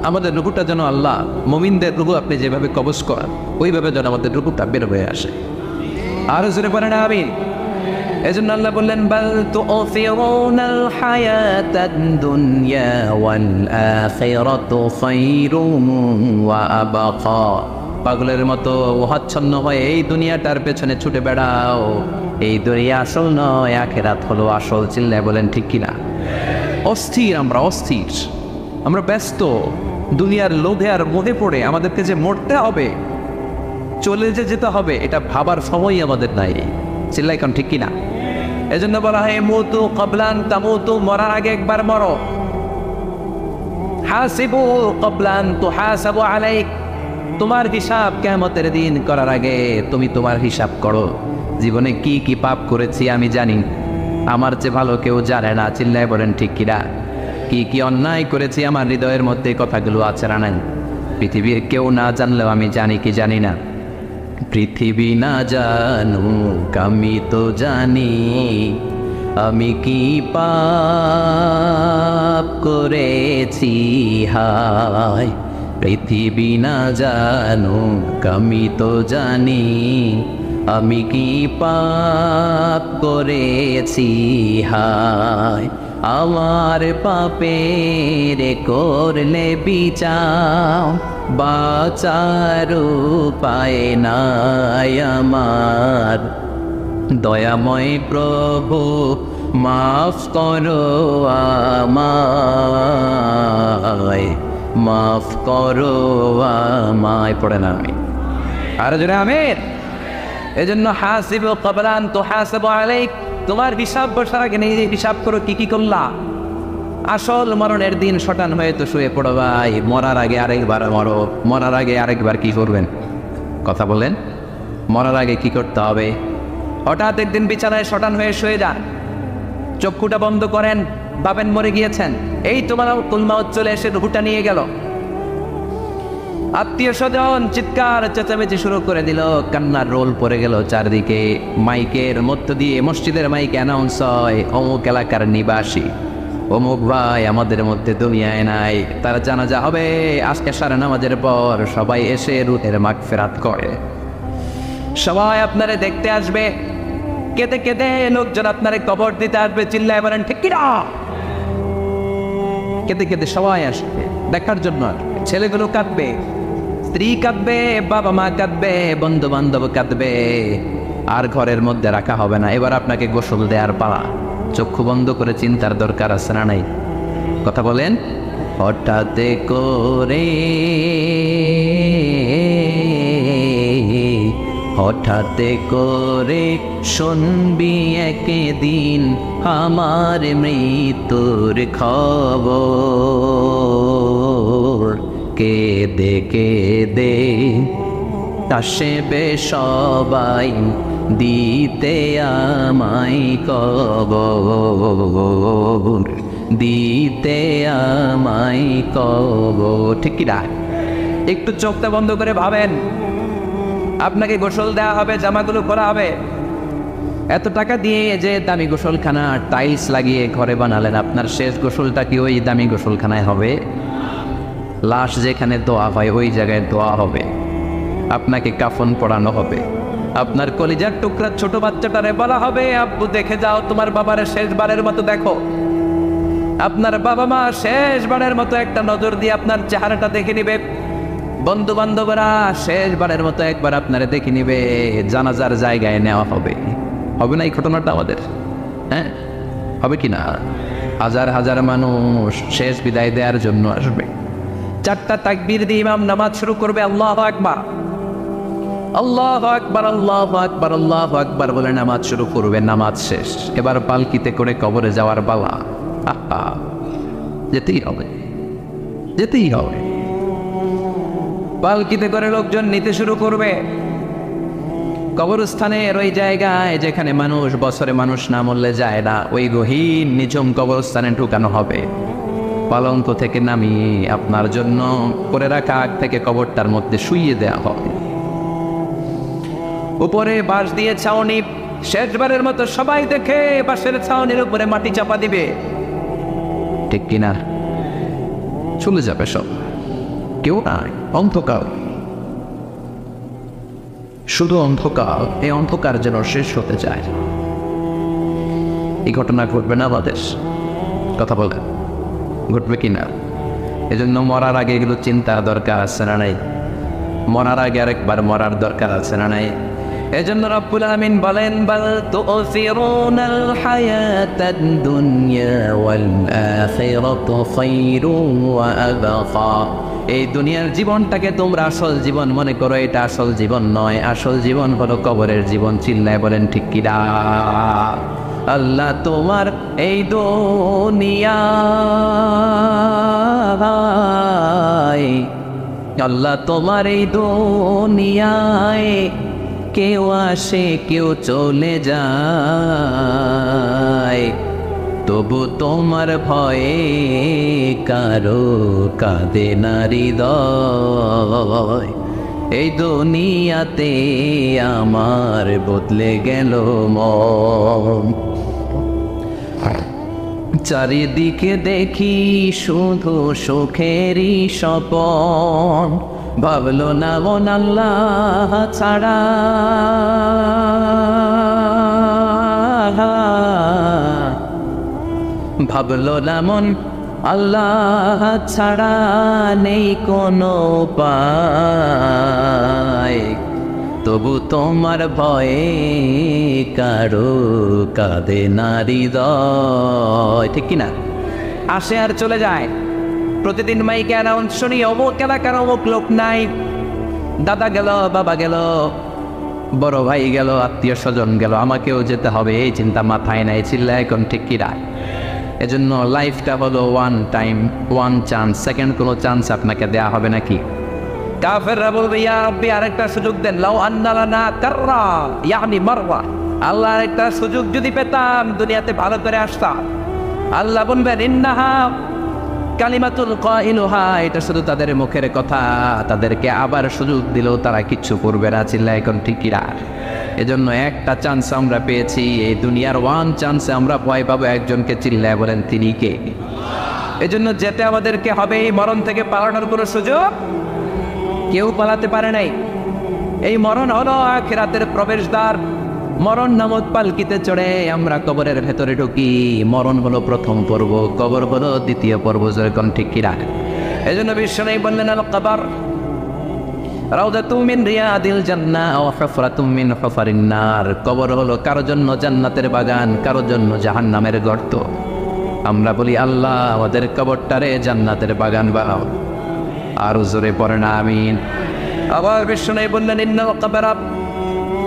আমাদের রূহটা যেন আল্লাহ, মুমিনদের রূহ আপনি যেভাবে কবজ করেন, ওইভাবে যেন আমাদের রূহটা বের হয়ে আসে। আরো জোরে পড়েন আমিন। এজন্য আল্লাহ বললেন, বাল তু'থিরুনাল হায়াতাদ দুনিয়া ওয়াল আখিরাতু খায়রুম ওয়া আবকা। পাগলের মতো হচ্ছন্ন হয়ে এই দুনিয়াটার পেছনে ছুটে বেড়াও, এই দুনিয়া আসল নয়, আখিরাত হলো আসল। চিল্লায় বলেন ঠিক কিনা? অস্থির, আমরা অস্থির, আমরা ব্যস্ত দুনিয়ার লোভে আর মোহে পড়ে আমাদেরকে যে মরতে হবে, চলে যে যেতে হবে, এটা ভাবার সময় আমাদের নাই। চিল্লাই কোন ঠিক কিনা? এজন্য বলা হয় মুতু ক্বাবলান তামুতু, মরার আগে একবার মরো। হাসিবু ক্বাবলান তুহাসাবু আলাইক, তোমার হিসাব কিয়ামতের দিন করার আগে তুমি তোমার হিসাব করো। জীবনে কি কি পাপ করেছি আমি জানি, আমার চেয়ে ভালো কেউ জানে না। চিল্লায় বলেন ঠিক কিনা? কি কি অন্যায় করেছি আমার হৃদয়ের মধ্যে কথাগুলো আছে না নাই? পৃথিবীর কেউ না জানলেও আমি জানি কি জানি না? পৃথিবী না জানুক আমি তো জানি, আমি কি পাপ করেছি হায়। পৃথিবী না জানুক আমি তো জানি, আমি কি পাপ করেছি হায়। আমার পাপের করলে বিচার, বাঁচার উপায় নাই আমার। দয়াময় প্রভু মাফ করো আমায়, মাফ করো আমায়। পড়ে না আমি আর জোরে আমিন। এজন্য হাসিবু ক্বাবলান তুহাসাবু আলাইক, তোমার হিসাব বসার আগে নিজে হিসাব করো কি কি করলা। আসল মরণের দিন শটান হয়ে তো শুয়ে পড়ো ভাই, মরার আগে আরেকবার মরো। মরার আগে আরেকবার কি করবেন? কথা বলেন, মরার আগে কি করতে হবে? হঠাৎ একদিন বিছানায় শটান হয়ে শুয়ে যান, চক্ষুটা বন্ধ করেন, ভাবেন মরে গিয়েছেন, এই তোমার কুলমাউত চলে এসে রুহুটা নিয়ে গেল। আত্মীয় স্বজন চিৎকার চেঁচামেচি শুরু করে দিল, কান্নার রোল পড়ে গেল চারদিকে। মাইকের মধ্য দিয়ে, মসজিদের মাইকে অ্যানাউন্স হয়, অমুক এলাকার নিবাসী অমুক ভাই আমাদের মধ্যে দুনিয়ায় নাই, তার জানাজা হবে আজকে সারা নামাজের পর। সবাই এসে রুহের মাগফিরাত করে, সবাই আপনারে দেখতে আসবে, কেঁদে কেঁদে লোকজন আপনারে কবর দিতে আসবে। চিল্লায় বলেন ঠিক কিনা? কেঁদে কেঁদে সবাই আসবে দেখার জন্য। ছেলেগুলো কাঁদবে, স্ত্রী কাঁদবে, বাবা মা কাঁদবে, বন্ধু বান্ধব কাঁদবে, আর ঘরের মধ্যে রাখা হবে না। এবার আপনাকে গোসল দেওয়ার পালা। চক্ষু বন্ধ করে চিন্তার দরকার আছে না নাই? কথা বলেন। হঠাৎ করে, হঠাৎ করে শুনবি একদিন আমার মৃত্যুর খবর। কেঁদে কেঁদে আসবে সবাই দিতে আমায় কবর, দিতে আমায় কবর। ঠিক কি না? একটু চোখটা বন্ধ করে ভাবেন, আপনাকে গোসল দেওয়া হবে, জামাগুলো খোলা হবে। এত টাকা দিয়ে যে দামি গোসলখানা টাইলস লাগিয়ে ঘরে বানালেন, আপনার শেষ গোসলটা কি ওই দামি গোসলখানায় হবে? লাশ যেখানে দোয়া হয় ওই জায়গায় দোয়া হবে, আপনাকে কাফন পরানো হবে। আপনার কলিজার টুকরা ছোট বাচ্চাটারে বলা হবে, আব্বু দেখে যাও তোমার বাবারে শেষবারের মতো দেখো। আপনার বাবা মা শেষবারের মতো একটা নজর দিয়ে আপনার চেহারাটা দেখে নিবে। বন্ধু বান্ধবরা শেষবারের মতো একবার আপনারে দেখে নিবে। জানাজার জায়গায় নেওয়া হবে। হবে না এই ঘটনাটা আমাদের? হ্যাঁ, হবে কি না? হাজার হাজার মানুষ শেষ বিদায় দেওয়ার জন্য আসবে। 4টা তাকবীর দিয়ে ইমাম নামাজ শুরু করবে। আল্লাহু আকবার, আল্লাহু আকবার, আল্লাহু আকবার, আল্লাহু আকবার বলে নামাজ শুরু করবে। নামাজ শেষ। এবার পালকিতে করে কবরে যাওয়ার পালা। যেতেই হবে, যেতেই হবে। পালকিতে করে লোকজন নিতে শুরু করবে। কবরস্থানের ওই জায়গায় যেখানে মানুষ বছরে মানুষ না মরলে যায় না, ওই গহীন নিঝুম কবরস্থানে ঢুকানো হবে। পালঙ্ক থেকে নামিয়ে আপনার জন্য করে রাখা আগ থেকে কবরটার মধ্যে শুইয়ে দেওয়া হবে। উপরে বাঁশ দিয়ে ছাউনি, শেষবারের মতো সবাই দেখে বাঁশের ছাউনির উপরে মাটি চাপা দিবে। ঠিক কিনা? চলে যাবে সব, কেউ নাই, অন্ধকার, শুধু অন্ধকার। এই অন্ধকার যেন শেষ হতে চায়। এই ঘটনা ঘটবে না আমাদের? কথা বলেন, ঘটবে কিনা? এজন্য মরার আগে এগুলো চিন্তা দরকার আছে না নাই? মরার আগে আরেকবার মরার দরকার আছে না নাই? এজন্য রব্বুল আমিন বলেন, বাল তুসিরুনাল হায়াতাদ দুনিয়া ওয়াল আখিরাতু খায়রুন ওয়া আবকা। এই দুনিয়ার জীবনটাকে তোমরা আসল জীবন মনে করো, এটা আসল জীবন নয়। আসল জীবন হলো কবরের জীবন। চিল্লায় বলেন ঠিক কি না? আল্লাহ তোমার এই দুনিয়ায়, আল্লাহ তোমার এই দুনিয়ায় কেউ আসে কেউ চলে যায়, তবু তোমার ভয়ে কারো কাঁদে না হৃদয়। এই দুনিয়াতে আমার বদলে গেল মন। চারিদিকে দেখি শুধু সুখেরই স্বপন, ভাবলো না মন আল্লাহ ছাড়া, ভাবলো না মন আল্লাহ ছাড়া নেই কোনো উপায়, তবু তোমার ভয়ে কারো কাঁদে না হৃদয়। ঠিক কিনা? আসে আর চলে যায়। প্রতিদিন মাইকে অ্যানাউন্স শুনি, অমুক এলাকার অমুক লোক নাই। দাদা গেল, বাবা গেল, বড় ভাই গেল, আত্মীয় স্বজন গেল, আমাকেও যেতে হবে, এই চিন্তা মাথায় নাই। চিল্লা এখন ঠিক কিনা? এজন্য লাইফটা হলো one time, one chance. Second কোনো চান্স আপনাকে দেয়া হবে নাকি? কাফেররা বলবে, ইয়া রাব্বি আরেকটা সুযোগ দেন, লাউ আন্না লানা কাররা ইয়ানি মাররা। আল্লাহ আরেকটা সুযোগ যদি পেতাম দুনিয়াতে ভালো করে আসতাম। আল্লাহ বলবেন, ইন্নাহা কালিমাতুল কাইলুহা, এটা শুধু তাদের মুখের কথা, তাদেরকে আবার সুযোগ দিলেও তারা কিচ্ছু করবে না। চিল্লা এখন ঠিক কিনা? এজন্য একটা চান্স আমরা পেয়েছি, এই দুনিয়ার ওয়ান চান্সে আমরা ভয় পাবো একজনকে। চিল্লায় বলেন তিনি কে? এজন্য যেতে আমাদেরকে হবে। এই মরণ থেকে পালানোর কোনো সুযোগ কেউ পালাতে পারে নাই। এই মরণ হলো আখিরাতের প্রবেশদ্বার। মরণ নামক পালকিতে চড়ে আমরা কবরের ভেতরে ঢুকি। মরণ হলো প্রথম পর্ব, কবর হলো দ্বিতীয় পর্ব। যেরকম ঠিক কিনা? এই জন্য বিশ্বনবী বললেন, আল কবর রাউদাতুম মিন রিয়াদিল জান্নাহ ওয়া হুফরাতুম মিন হুফারিন নার। কবর হলো কারো জন্য জান্নাতের বাগান, কারো জন্য জাহান্নামের গর্ত। আমরা বলি, আল্লাহ আমাদের কবরটারে জান্নাতের বাগান বানাও। আর জোরে পড়েন আমিন। আবার বিশ্বনবী বললেন, ইন্নাল কবরা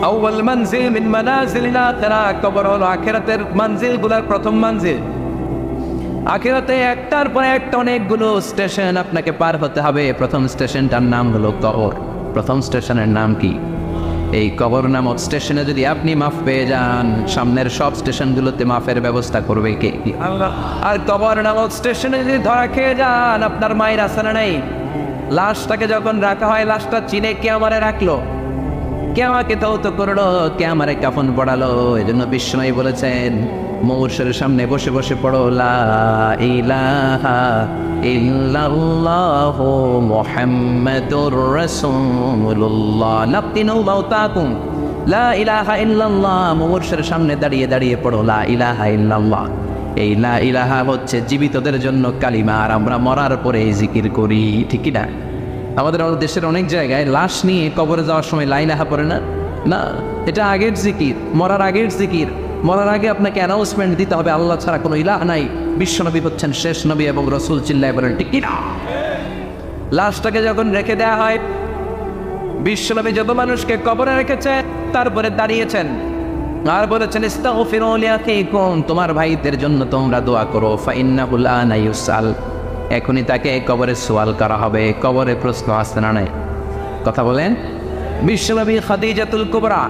আউয়াল মানজিল মিন মানাজিলিল আখিরাহ। কবর হলো আখিরাতের মানজিলগুলোর প্রথম মানজিল। আখিরাতে একটার পর একটা অনেকগুলো স্টেশন আপনাকে পার হতে হবে। প্রথম স্টেশনটার নাম হলো কবর। প্রথম স্টেশনের নাম কি? এই কবর নামক স্টেশনে যদি আপনি মাফ পেয়ে যান, সামনের সব স্টেশনগুলোতে মাফের ব্যবস্থা করবে কে? আল্লাহ। আর কবর নামক স্টেশনে যদি ধরা খেয়ে যান, আপনার মায়ের আসানা নেই। লাশটাকে যখন রাখা হয়, লাশটা চিনে কে আমারে রাখলো, কে আমাকে ধৌত করলো, কে আমারে কাফন পড়ালো। এই জন্য বিশ্বনবী বলেছেন, মৌরশের সামনে বসে বসে পড়ো, লা ইলাহা ইল্লাল্লাহু মুহাম্মাদুর রাসূলুল্লাহ লাকিনু মাউতাকুম। লা ইলাহা ইল্লাল্লাহ, মৌরশের সামনে দাঁড়িয়ে দাঁড়িয়ে পড়ো, লা ইলাহা ইল্লাল্লাহ। এই লা ইলাহা হচ্ছে জীবিতদের জন্য কালিমা, আর আমরা মরার পরে এই জিকির করি। ঠিক কি না? আমাদের দেশের অনেক জায়গায় লাশ নিয়ে কবরে যাওয়ার সময় লা ইলাহা পড়ে না। না, এটা আগের জিকির, মরার আগের জিকির। মরার আগে আপনাকে অ্যানাউন্সমেন্ট দিতে হবে, আল্লাহ ছাড়া কোনো ইলাহ নাই, বিশ্বনবী হচ্ছেন শেষ নবী এবং রসুল। চিল্লায় বলেন ঠিক কি না? লাশটাকে যখন রেখে দেওয়া হয়, বিশ্বনবী যত মানুষকে কবরে রেখেছে, তারপরে দাঁড়িয়েছেন আর বলেছেন, ইস্তাগফিরু লিআখিকুম, তোমার ভাইদের জন্য তোমরা দোয়া করো। ফাইন্নাহু আনা ইউসাল, এখনই তাকে কবরে সওয়াল করা হবে। কবরে প্রশ্ন আসছে না নাই? কথা বলেন। বিশ্বনবী খাদিজাতুল কুবরা,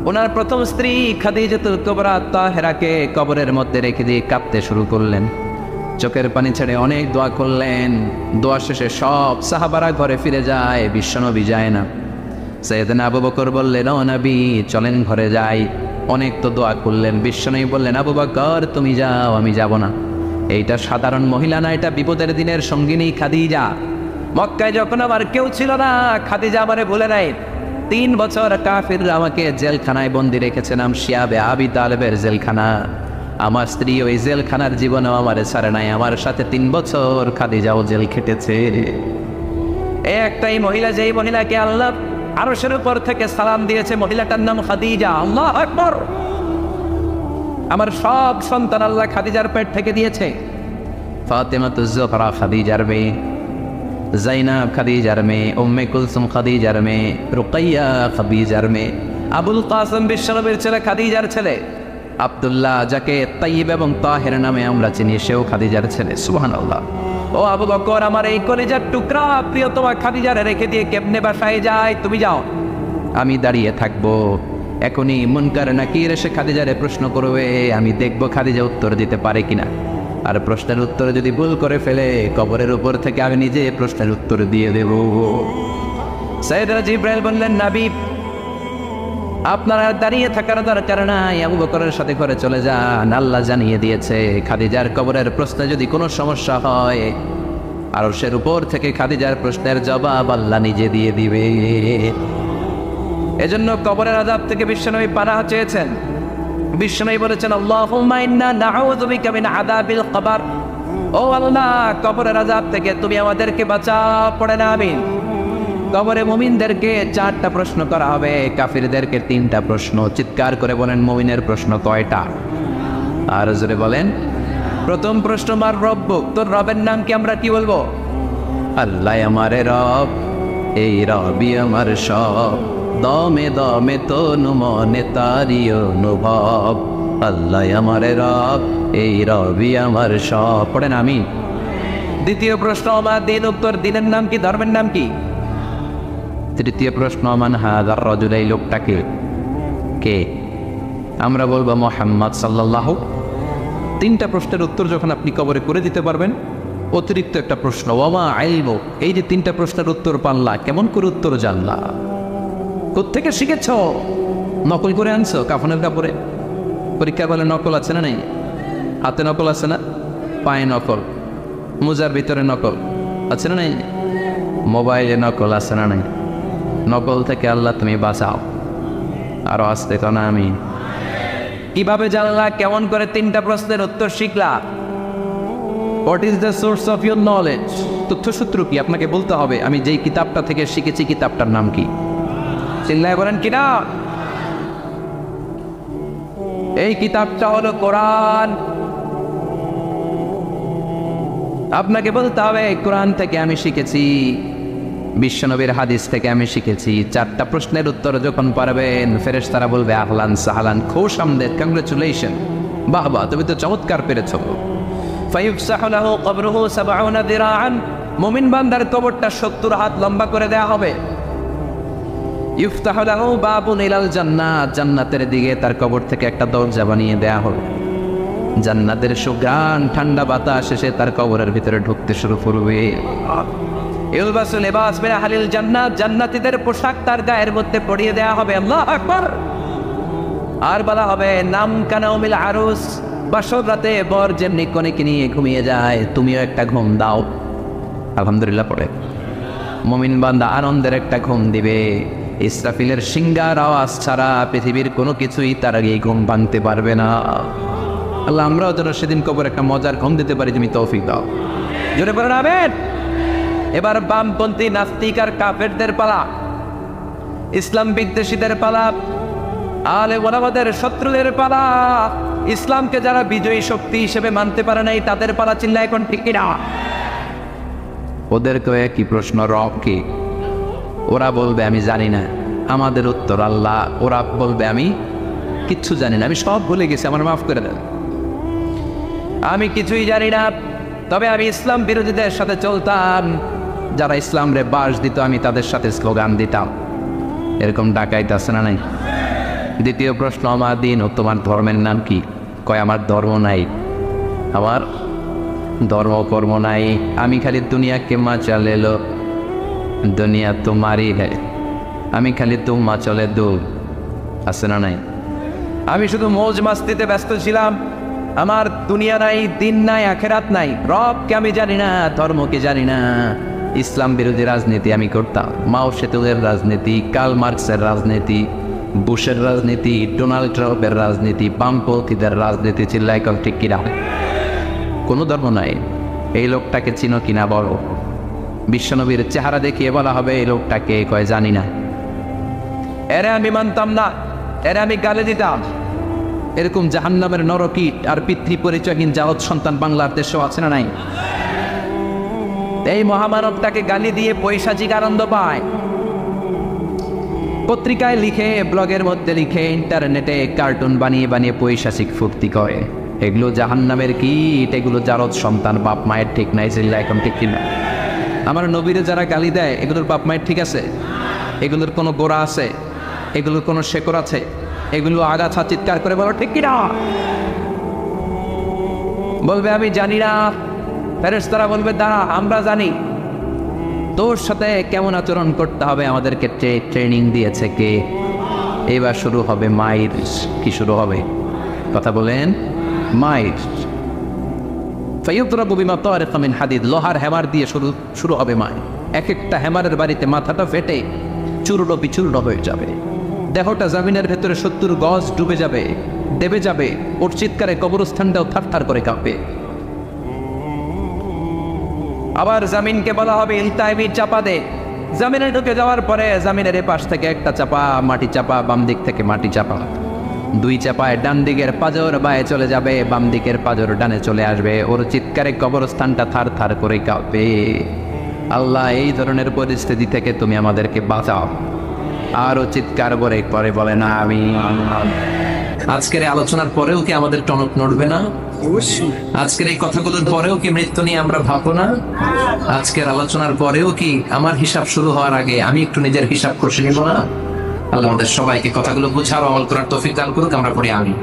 ওনার প্রথম স্ত্রী খাদিজাতুল কুবরা তাহেরাকে কবরের মধ্যে রেখে দিয়ে কাঁদতে শুরু করলেন। চোখের পানি ছেড়ে অনেক দোয়া করলেন। দোয়া শেষে সব সাহাবারা ঘরে ফিরে যায়, বিশ্বনবী যায় না। সাইয়েদনা আবু বকর বললেন, ও নবী চলেন ঘরে যাই। অনেক তো দোয়া করলেন। বিশ্বনবী বললেন, আবু বকর তুমি যাও, আমি যাব না। এইটা সাধারণ মহিলা না, এটা বিপদের দিনের সঙ্গিনী খাদিজা। মক্কায় যখন আমার কেউ ছিল না, খাদিজা আমারে ভুলে নাই। 3 বছর কাফিররা আমাকে জেলখানায় বন্দি রেখেছে, নাম শিয়াবে আবি তালেবের জেলখানা। আমার স্ত্রী ওই জেলখানার জীবনেও আমারে ছাড়ে নাই। আমার সাথে 3 বছর খাদিজাও জেল খেটেছে। এই একটাই মহিলা, যেই মহিলাকে আল্লাহ আরশের উপর থেকে সালাম দিয়েছে, মহিলাটার নাম খাদিজা। আল্লাহু আকবার। আমার সব সন্তান আল্লাহ খাদিজার পেট থেকে দিয়েছে। ফাতেমাতুজ জোহরা খাদিজার মেয়ে, জাইনাব খাদিজার মেয়ে, উম্মে কুলসুম খাদিজার মেয়ে, রুকাইয়া খাদিজার মেয়ে, আবুল কাসেম বিশ্বনবীর ছেলে খাদিজার ছেলে, আব্দুল্লাহ যাকে তাইয়্যিব এবং তাহের নামে আমরা চিনি, সেও খাদিজার ছেলে। সুবহানাল্লাহ। ও আবু বকর, আমার এই কলিজার টুকরা প্রিয়তমা খাদিজারে রেখে দিয়ে কেমনে বাসায় যায়? তুমি যাও, আমি দাঁড়িয়ে থাকবো। এখনই মুনকার নাকির এসে খাদিজারে প্রশ্ন করবে, আমি দেখবো খাদিজা উত্তর দিতে পারে কিনা। আর প্রশ্নের উত্তর যদি ভুল করে ফেলে, কবরের উপর থেকে আমি নিজে প্রশ্নের উত্তর দিয়ে দেব। সাইয়েদনা জিবরাইল বললেন, নবী আপনারা দাঁড়িয়ে থাকার দরকার নাই, আবু বকরের সাথে ঘরে চলে যান। আল্লাহ জানিয়ে দিয়েছে, খাদিজার কবরের প্রশ্নে যদি কোনো সমস্যা হয়, আরশের উপর থেকে খাদিজার প্রশ্নের জবাব আল্লাহ নিজে দিয়ে দিবে। এজন্য কবরের আযাব থেকে বিশ্বনবী পানাহ চেয়েছেন। বিশ্বনবী বলেছেন, আল্লাহুম্মা ইন্না নাউযু বিকা মিন আযাবিল কবর। ও আল্লাহ, কবরের আযাব থেকে তুমি আমাদেরকে বাঁচাও। পড়েন আমিন। কবরে মুমিনদেরকে 4টা প্রশ্ন করা হবে, কাফিরদেরকে 3টা প্রশ্ন। চিৎকার করে বলেন, মুমিনের প্রশ্ন কয়টা? আর জোরে বলেন। প্রথম প্রশ্ন, মার রব্বুক, তোর রবের নাম কি? আমরা কি বলবো? আল্লাহ আমারে রব, এই রবি আমার সব, দমে দমে তনু মনে তারি অনুভব। আল্লাহ আমারে রব, এই রবি আমার সব। পড়েন আমিন। দ্বিতীয় প্রশ্ন, আমার দিন, উত্তর দিনের নাম কি? ধর্মের নাম কি? তৃতীয় প্রশ্ন, মান হাযার রাজুল, এই লোকটাকে কে? আমরা বলবো মুহাম্মদ সাল্লাল্লাহু। 3টা প্রশ্নের উত্তর যখন আপনি কবরে করে দিতে পারবেন, অতিরিক্ত একটা প্রশ্ন, ওয়ামা ইলমু, এই যে 3টা প্রশ্নের উত্তর পাল্লা, কেমন করে উত্তর জানলা? কোত্থেকে শিখেছ? নকল করে আনছো কাফনের কাপড়ে? পরীক্ষা বলে নকল আছে না নেই? হাতে নকল আছে না? পায়ে নকল, মোজার ভিতরে নকল আছে না নেই? মোবাইলে নকল আছে না নেই? নকল থেকে আল্লাহ তুমি বাঁচাও। আরো আসতে তো না আমি কিভাবে জানলা? কেমন করে 3টা প্রশ্নের উত্তর শিখলা? What is the source of your knowledge? তথ্যসূত্র কি? আপনাকে বলতে হবে আমি যেই কিতাবটা থেকে শিখেছি কিতাবটার নাম কি। চিল্লায় বলেন কিনা? এই কিতাবটা হলো কোরআন। আপনাকে বলতে হবে কোরআন থেকে আমি শিখেছি, বিশ্বনবীর হাদিস থেকে আমি শিখেছি। 4টা প্রশ্নের উত্তর যখন পারবেন ফেরেশতারা বলবে আহলান সাহলান, খুশ আমদেদ, কংগ্রেচুলেশন, বাহ বাহ, তুমি তো চমৎকার পেরেছো। ফায়ুফসাহু লাহু কবরুহু 70 দিরাআন, মুমিন বান্দার কবরটা 70 হাত লম্বা করে দেয়া হবে। ইফতাহু লাহু বাবুন ইলাল জান্নাত, জান্নাতের দিকে তার কবর থেকে একটা দরজা বানিয়ে দেয়া হবে। জান্নাতের সুঘ্রাণ ঠান্ডা বাতাস এসে তার কবরের ভিতরে ঢুকতে শুরু করবে। ইলবাসু লিবাস মিন আহলিল জান্নাত, জান্নাতীদের পোশাক তার গায়ের মধ্যে পরিয়ে দেয়া হবে। আল্লাহু আকবার। আর বলা হবে নাম কানাউমিল আরুস, বাসর রাতে বর যেমনি কনেকে নিয়ে ঘুমিয়ে যায় তুমিও একটা ঘুম দাও। আলহামদুলিল্লাহ পড়ে মুমিন বান্দা আনন্দের একটা ঘুম দিবে। ইসরাফিলের সিংগার আওয়াজ ছাড়া পৃথিবীর কোনো কিছুই তার আগে ঘুম ভাঙতে পারবে না। আল্লাহ আমরাও যেন সেদিন কবর একটা মজার ঘুম দিতে পারি, তুমি তৌফিক দাও। জোরে বলেন আমিন। এবার বামপন্থী নাস্তিক আর কাফেরদের পালা, ইসলাম বিদ্বেষীদের পালা, আলে ওলামাদের শত্রুদের পালা, ইসলামকে যারা বিজয়ী শক্তি হিসেবে মানতে পারে নাই তাদের পালা। চিল্লা এখন ঠিক কিনা? ওদেরকে একই প্রশ্ন, রব কি? ওরা বলবে আমি জানি না। আমাদের উত্তর আল্লাহ। ওরা বলবে আমি কিচ্ছু জানি না, আমি সব ভুলে গেছি, আমার মাফ করে দেন, আমি কিছুই জানি না। তবে আমি ইসলাম বিরোধীদের সাথে চলতাম, যারা ইসলাম রে বাস দিত আমি তাদের সাথে স্লোগান দিতাম। এরকম ডাকাইত আছে না নাই? দ্বিতীয় প্রশ্ন, আমার দিন ও তোমার ধর্মের নাম কি? কয় আমার ধর্ম নাই, আমার ধর্ম কর্ম নাই, আমি খালি দুনিয়াকে মা চলে লো, দুনিয়া তোমারই হ্যাঁ, আমি খালি তুম্মা চলে দূর। আছে না নাই? আমি শুধু মৌজ মাস্তিতে ব্যস্ত ছিলাম, আমার দুনিয়া নাই, দিন নাই, আখেরাত নাই, রবকে আমি জানি না, ধর্মকে জানি না। ইসলাম বিরোধী রাজনীতি আমি করতাম, মাও সেতুদের রাজনীতি, কার্ল মার্কসের রাজনীতি, বুশের রাজনীতি, ডোনাল্ড ট্রাম্পের রাজনীতি, বামপন্থীদের রাজনীতি। চিল্লাই কম ঠিক কিনা? কোনো ধর্ম নাই। এই লোকটাকে চিনো কিনা বলো। বিশ্বনবীর চেহারা দেখিয়ে বলা হবে এই লোকটাকে, কয় জানি না। এরে আমি মানতাম না, এরে আমি গালে দিতাম। এরকম জাহান্নামের নরকীট আর পিতৃ পরিচয়হীন জাহত সন্তান বাংলার দেশেও আছে না নাই? এই মহামানবটাকে গালি দিয়ে পৈশাচিক আনন্দ পায়। পত্রিকায় লিখে, ব্লগের মধ্যে লিখে, ইন্টারনেটে কার্টুন বানিয়ে বানিয়ে পৈশাচিক ফুর্তি করে। এগুলো জাহান্নামের কীট, এগুলো জারদ সন্তান, বাপ মায়ের ঠিক নাই। চিল্লা এখন ঠিক কিনা? আমার নবীরে যারা গালি দেয় এগুলোর বাপ মায়ের ঠিক আছে? এগুলোর কোনো গোড়া আছে? এগুলোর কোনো শেকড় আছে? এগুলো আগাছা চিৎকার করে বলো ঠিক কিনা? বলবে আমি জানি না। ফেরেশতারা বলবে দাঁড়া, আমরা জানি। তোর সাথে কেমন আচরণ করতে হবে আমাদেরকে ট্রেনিং দিয়েছে কে? এবার শুরু হবে মাইর। কি শুরু হবে? কথা বলেন। মাইর। ফায়ুদরাবু বিমা তারিকা মিন হাদিদ, লোহার হ্যামার দিয়ে শুরু হবে মাইর। এক একটা হ্যামারের বাড়িতে মাথাটা ফেটে চূর্ণ বিচূর্ণ হয়ে যাবে, দেহটা জামিনের ভেতরে 70 গজ ডুবে যাবে, দেবে যাবে। ওর চিৎকারে কবরস্থানটাও থারথার করে কাঁপবে। আবার জামিনকে বলা হবে ইলতাইমি, চাপা দে। জামিনে ঢুকে যাওয়ার পরে জামিনের এ পাশ থেকে একটা চাপা, মাটি চাপা, বাম দিক থেকে মাটি চাপা। 2 চাপায় ডান দিকের পাজর বায়ে চলে যাবে, বাম দিকের পাজর ডানে চলে আসবে। ওর চিৎকারে কবরস্থানটা থার থার করে কাঁপবে। আল্লাহ এই ধরনের পরিস্থিতি থেকে তুমি আমাদেরকে বাঁচাও। আরো চিৎকার করে পরে বলে না আমি। আজকের আলোচনার পরেও কি আমাদের টনক নড়বে না? আজকের এই কথাগুলোর পরেও কি মৃত্যু নিয়ে আমরা ভাববো না? আজকের আলোচনার পরেও কি আমার হিসাব শুরু হওয়ার আগে আমি একটু নিজের হিসাব কষে নিব না? আল্লাহ আমাদের সবাইকে কথাগুলো বুঝার আমল করার তৌফিক দান করুক। আমরা পড়ি আমিন।